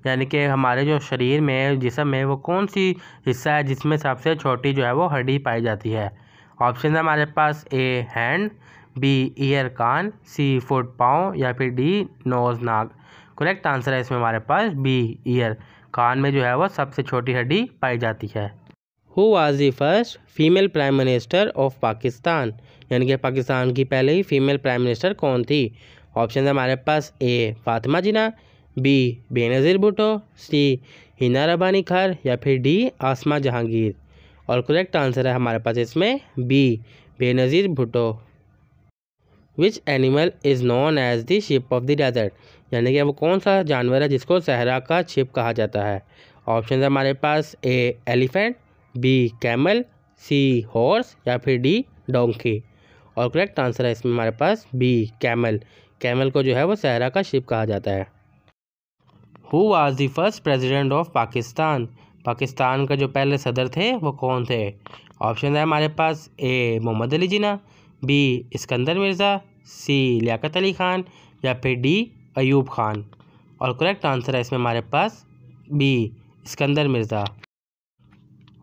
यानी कि हमारे जो शरीर में जिस्म में वो कौन सी हिस्सा है जिसमें सबसे छोटी जो है वो हड्डी पाई जाती है। ऑप्शन है हमारे पास ए हैंड, बी ईयर कान, सी फुट पाँव या फिर डी नोज़ नाक। करेक्ट आंसर है इसमें हमारे पास बी ईयर, कान में जो है वो सबसे छोटी हड्डी पाई जाती है। Who was the first female prime minister of Pakistan, यानी कि पाकिस्तान की पहले ही फीमेल प्राइम मिनिस्टर कौन थी। ऑप्शन है हमारे पास ए फातिमा जिन्ना, बी बेनज़ीर भुट्टो, सी हिना रब्बानी खार या फिर डी आसमा जहांगीर। और करेक्ट आंसर है हमारे पास इसमें B Benazir Bhutto. Which animal is known as the ship of the desert, यानी कि वो कौन सा जानवर है जिसको सहरा का शिप कहा जाता है। ऑप्शन है हमारे पास ए elephant, B camel, sea horse या फिर डी डोंकी। और करेक्ट आंसर है इसमें हमारे पास बी कैमल, कैमल को जो है वो सहरा का शिप कहा जाता है। Who was the first president of Pakistan, Pakistan का जो पहले सदर थे वो कौन थे। ऑप्शन है हमारे पास ए मोहम्मद अली जिन्ना, बी इस्कंदर मिर्ज़ा, सी लियाकत अली ख़ान या फिर डी अयूब ख़ान। और करेक्ट आंसर है इसमें हमारे पास B Iskandar Mirza.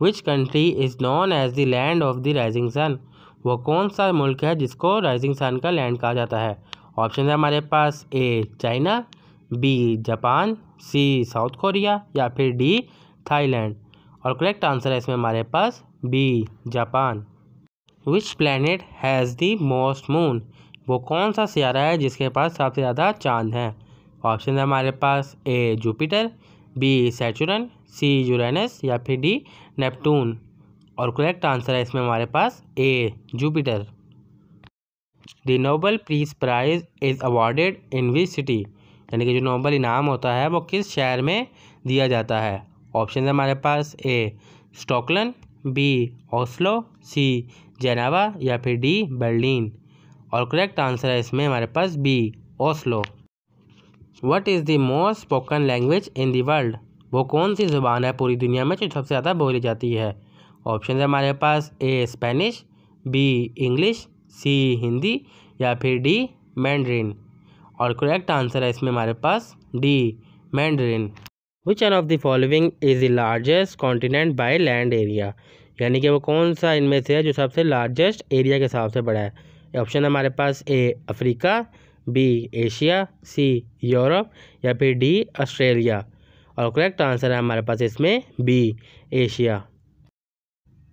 Which country is known as the land of the rising sun, वो कौन सा मुल्क है जिसको राइजिंग सन का लैंड कहा जाता है। ऑप्शन है हमारे पास A China, B Japan, C South Korea या फिर डी थाईलैंड। और करेक्ट आंसर है इसमें हमारे पास B Japan. Which planet has the most moon, वो कौन सा सियारा है जिसके पास सबसे ज़्यादा चांद हैं। ऑप्शन है हमारे पास A Jupiter, B Saturn, C Uranus या फिर डी नेपटून। और करेक्ट आंसर है इसमें हमारे पास A Jupiter. The Nobel peace prize is awarded in which city, यानी कि जो नोबेल इनाम होता है वो किस शहर में दिया जाता है। ऑप्शन है हमारे पास A Stockholm, B Oslo, C Geneva या फिर डी बर्लिन। और करेक्ट आंसर है इसमें हमारे पास B Oslo. What is the most spoken language in the world, वो कौन सी ज़ुबान है पूरी दुनिया में जो सबसे ज़्यादा बोली जाती है। ऑप्शन है हमारे पास A Spanish, B English, C Hindi या फिर डी मैंड्रिन। और करेक्ट आंसर है इसमें हमारे पास D Mandarin. Which one of the following is the largest continent by land area, यानी कि वो कौन सा इनमें से है जो सबसे लार्जेस्ट एरिया के हिसाब से बड़ा है। ऑप्शन है हमारे पास A Africa, B Asia, C Europe या फिर डी ऑस्ट्रेलिया। और करेक्ट आंसर है हमारे पास इसमें B Asia.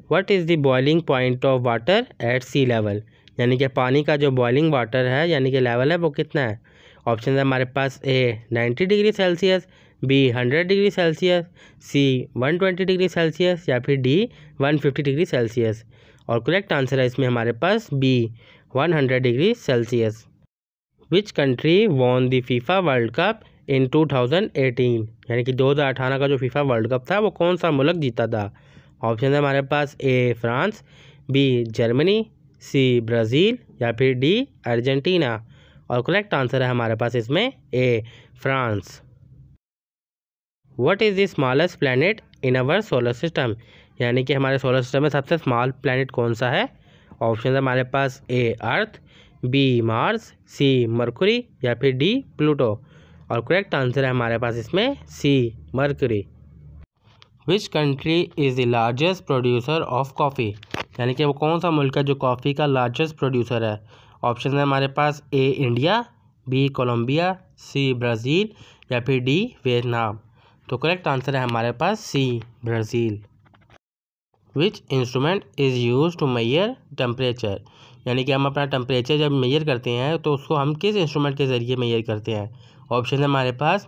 What is the boiling point of water at sea level, यानी कि पानी का जो बॉइलिंग वाटर है यानी कि लेवल है वो कितना है। ऑप्शन है हमारे पास A 90 degree Celsius, B 100 degree Celsius, C 120 degree Celsius या फिर डी 150 डिग्री सेल्सियस। और करेक्ट आंसर है इसमें हमारे पास B 100 degree Celsius. Which country won the FIFA world cup in 2018, यानी कि 2018 का जो फीफा वर्ल्ड कप था वो कौन सा मुल्क जीता था। ऑप्शन है हमारे पास A France, B Germany, C Brazil या फिर डी अर्जेंटीना। और करेक्ट आंसर है हमारे पास इसमें A France. What is the smallest planet in our solar system, यानी कि हमारे सोलर सिस्टम में सबसे स्मॉल प्लैनेट कौन सा है। ऑप्शन है हमारे पास A earth, B Mars, C Mercury या फिर डी प्लूटो। और करेक्ट आंसर है हमारे पास इसमें C Mercury. Which country is the largest producer of coffee, यानी कि वो कौन सा मुल्क है जो कॉफ़ी का लार्जेस्ट प्रोड्यूसर है। ऑप्शन है हमारे पास A India, B Colombia, C Brazil या फिर डी वियतनाम। तो करेक्ट आंसर है हमारे पास C Brazil. Which instrument is use to measure temperature, यानी कि हम अपना टेम्परेचर जब मेजर करते हैं तो उसको हम किस इंस्ट्रूमेंट के ज़रिए मेजर करते हैं। ऑप्शन है हमारे पास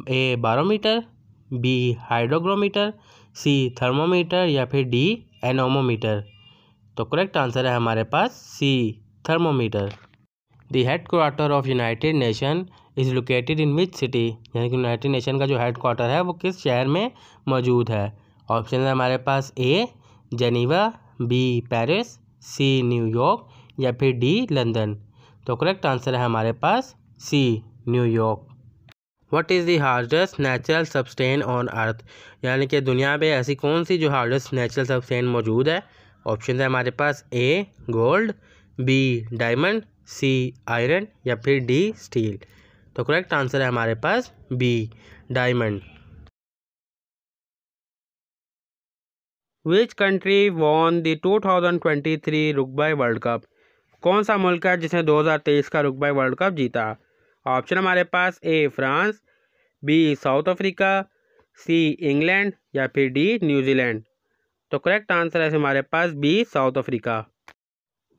A barometer, B hygrometer, C thermometer या फिर डी एनोमोमीटर। तो करेक्ट आंसर है हमारे पास C thermometer. The headquarter of united nation is located in which city, यानी कि यूनाइटेड नेशन का जो हेडक्वार्टर है वो किस शहर में मौजूद है। ऑप्शन है हमारे पास A Geneva, B Paris, C New York या फिर डी लंदन। तो करेक्ट आंसर है हमारे पास C New York. What is the hardest natural substance on earth, यानी कि दुनिया में ऐसी कौन सी जो हार्डेस्ट नेचुरल सब्सटेन मौजूद है। ऑप्शन है हमारे पास A gold, B diamond, C iron या फिर डी स्टील। तो करेक्ट आंसर है हमारे पास B diamond. Which country won the 2023 rugby world cup, कौन सा मुल्क है जिसने 2023 का रुग्बी वर्ल्ड कप जीता। ऑप्शन हमारे पास A France, B South Africa, C England या फिर डी न्यूजीलैंड। तो करेक्ट आंसर है हमारे पास B South Africa.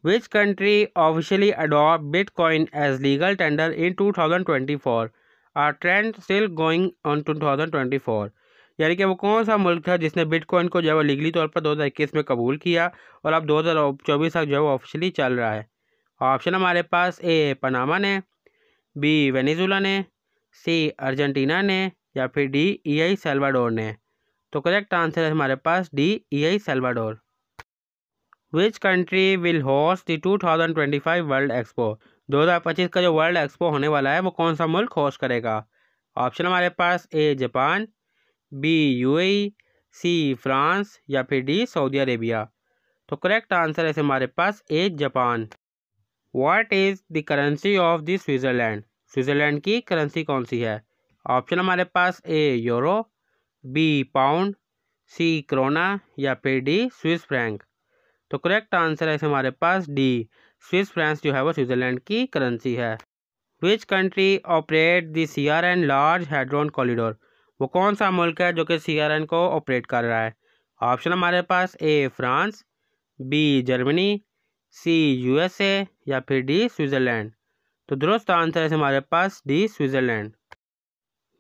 Which country officially adopt bitcoin as legal tender in 2024, are trend still going on 2024, यानी कि वो कौन सा मुल्क था जिसने बिटकॉइन को जो है वो लीगली तौर पर 2021 में कबूल किया और अब 2024 तक जो है वो ऑफिशियली चल रहा है। ऑप्शन हमारे पास ए पनामा ने, बी वेनेजुला ने, सी अर्जेंटीना ने या फिर डी EI सल्वाडोर ने। तो करेक्ट आंसर है हमारे पास D EI Salvador. Which country will host the 2025 world expo, 2025 का जो वर्ल्ड एक्सपो होने वाला है वो कौन सा मुल्क होस्ट करेगा। ऑप्शन हमारे पास A Japan, B UAE, C France या फिर डी सऊदी अरेबिया। तो करेक्ट आंसर है हमारे पास A Japan. What is the currency of the Switzerland, Switzerland की करेंसी कौन सी है। ऑप्शन हमारे पास A euro, B pound, C krona या फिर डी स्विस फ्रैंक। तो करेक्ट आंसर है हमारे पास डी, स्विस फ्रैंक जो है वो स्विट्ज़रलैंड की करेंसी है। Which country operate the CRN large hadron corridor. वो कौन सा मुल्क है जो कि CRN को ऑपरेट कर रहा है। ऑप्शन हमारे पास A France, B Germany, C USA या फिर डी स्विट्ज़रलैंड। तो दुरुस्त आंसर है हमारे पास D Switzerland.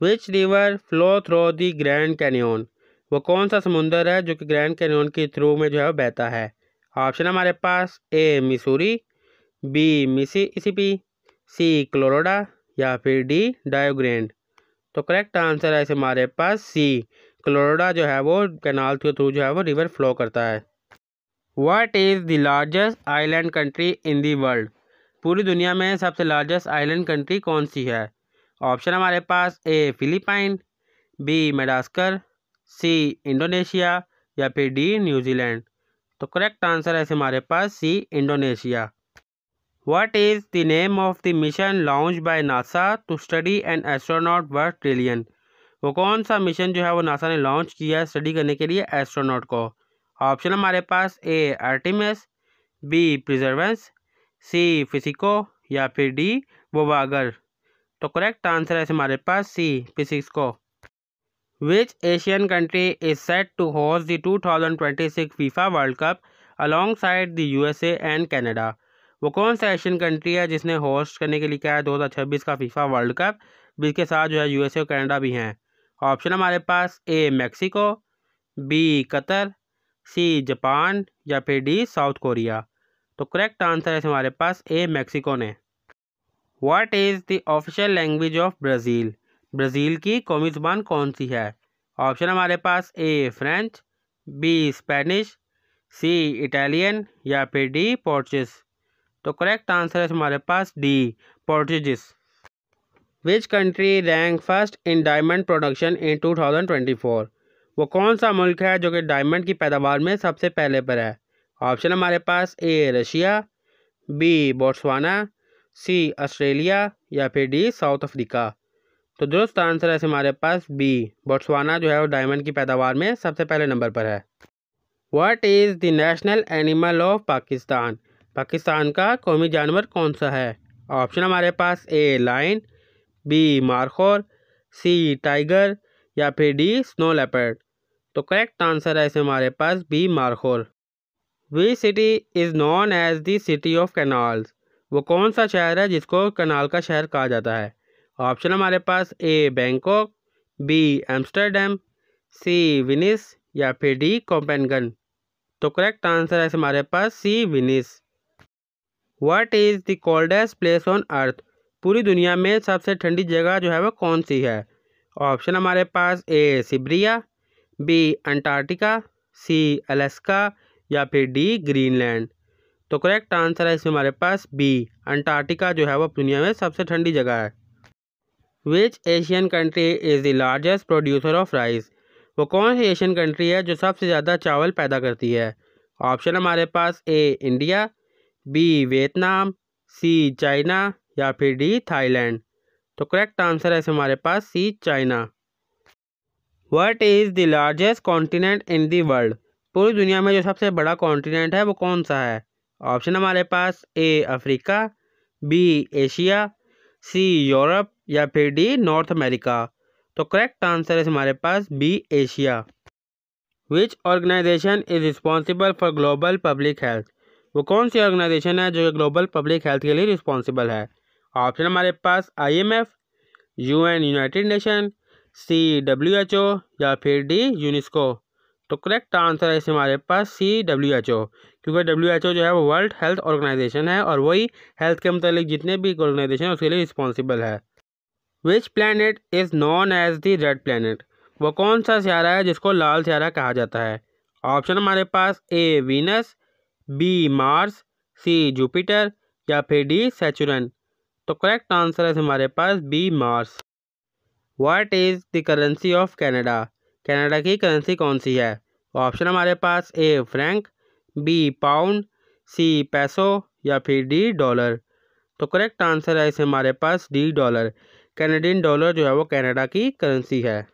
Which river flow through the Grand Canyon. वो कौन सा समुंदर है जो कि ग्रैंड कैनियन के थ्रू में जो है बहता है। ऑप्शन हमारे पास ए मिसूरी, बी मिसिसिपी, सी क्लोरोडा या फिर डी डायोग्रेंड। तो करेक्ट आंसर है हमारे पास सी, क्लोरोडा जो है वो कैनाल के थ्रू जो है वो रिवर फ्लो करता है। What is the largest island country in the world. पूरी दुनिया में सबसे लार्जेस्ट आइलैंड कंट्री कौन सी है। ऑप्शन हमारे पास A Philippine, B Madagascar, C Indonesia या फिर डी न्यूजीलैंड। तो करेक्ट आंसर है हमारे पास C Indonesia. What is the name of the mission launch by NASA to study an astronaut worth trillion. वो कौन सा मिशन जो है वो नासा ने लॉन्च किया है स्टडी करने के लिए एस्ट्रोनॉट को। ऑप्शन हमारे पास A Artemis, B Perseverance, C फिसिको या फिर डी वोयागर। तो करेक्ट आंसर है हमारे पास सी फिसिको। Which Asian country is set to host the 2026 FIFA world cup alongside the USA and Canada. वो कौन सा एशियन कंट्री है जिसने होस्ट करने के लिए क्या है 2026 का फीफा वर्ल्ड कप, जिसके साथ जो है USA और कनाडा भी हैं। ऑप्शन हमारे पास A Mexico, B Qatar, C Japan या फिर डी साउथ कोरिया। तो करेक्ट आंसर है हमारे पास ए मैक्सिको ने। What is the official language of Brazil. Brazil की कौमी ज़ुबान कौन सी है। ऑप्शन हमारे पास A French, B Spanish, C Italian या फिर डी पोर्चुगीज। तो करेक्ट आंसर है हमारे पास D Portuguese. Which country rank first in diamond production in 2024। वो कौन सा मुल्क है जो कि डायमंड की पैदावार में सबसे पहले पर है। ऑप्शन हमारे पास A Russia, B Botswana, C Australia या फिर डी साउथ अफ्रीका। तो दुरुस्त आंसर है हमारे पास बी, बोट्सवाना जो है वो डायमंड की पैदावार में सबसे पहले नंबर पर है। What is the national animal of Pakistan. Pakistan का कौमी जानवर कौन सा है। ऑप्शन हमारे पास A lion, B markhor, C tiger या फिर डी स्नो लेपर्ड। तो करेक्ट आंसर है हमारे पास B markhor. Which city is known as the city of canals. वो कौन सा शहर है जिसको कनाल का शहर कहा जाता है। ऑप्शन हमारे पास A Bangkok, B Amsterdam, C Venice या फिर डी कोपेनगन। तो करेक्ट आंसर है हमारे पास C Venice. What is the coldest place on earth. पूरी दुनिया में सबसे ठंडी जगह जो है वो कौन सी है। ऑप्शन हमारे पास ए सिबरिया, बी अंटार्कटिका, सी अलास्का या फिर डी ग्रीनलैंड। तो करेक्ट आंसर है हमारे पास बी, अंटार्कटिका जो है वो दुनिया में सबसे ठंडी जगह है। Which Asian country is the largest producer of rice. वो कौन सी एशियन कंट्री है जो सबसे ज़्यादा चावल पैदा करती है। ऑप्शन हमारे पास A India, B Vietnam, C China या फिर डी थाईलैंड। तो करेक्ट आंसर है हमारे पास C China. What is the largest continent in the world. पूरी दुनिया में जो सबसे बड़ा कॉन्टिनेंट है वो कौन सा है। ऑप्शन हमारे पास A Africa, B Asia, C Europe या फिर डी नॉर्थ अमेरिका। तो करेक्ट आंसर है हमारे पास B Asia. Which organization is responsible for global public health. वो कौन सी ऑर्गेनाइजेशन है जो ग्लोबल पब्लिक हेल्थ के लिए रिस्पॉन्सिबल है। ऑप्शन हमारे पास IMF, UN united nation, C WHO या फिर डी यूनेस्को। तो करेक्ट आंसर है हमारे पास सी WHO, क्योंकि WHO जो है वो वर्ल्ड हेल्थ ऑर्गेनाइजेशन है और वही हेल्थ के मतलब जितने भी ऑर्गेनाइजेशन है उसके लिए रिस्पॉन्सिबल है। Which planet is known as the red planet. वो कौन सा सियारा है जिसको लाल सियारा कहा जाता है। ऑप्शन हमारे पास A Venus, B Mars, C Jupiter या फिर डी सैचुरन। तो करेक्ट आंसर है हमारे पास B Mars. What is the currency of Canada. Canada की करेंसी कौन सी है। ऑप्शन हमारे पास A franc, B pound, C peso या फिर डी डॉलर। तो करेक्ट आंसर है हमारे पास डी डॉलर। कैनेडियन डॉलर जो है वो कनाडा की करेंसी है।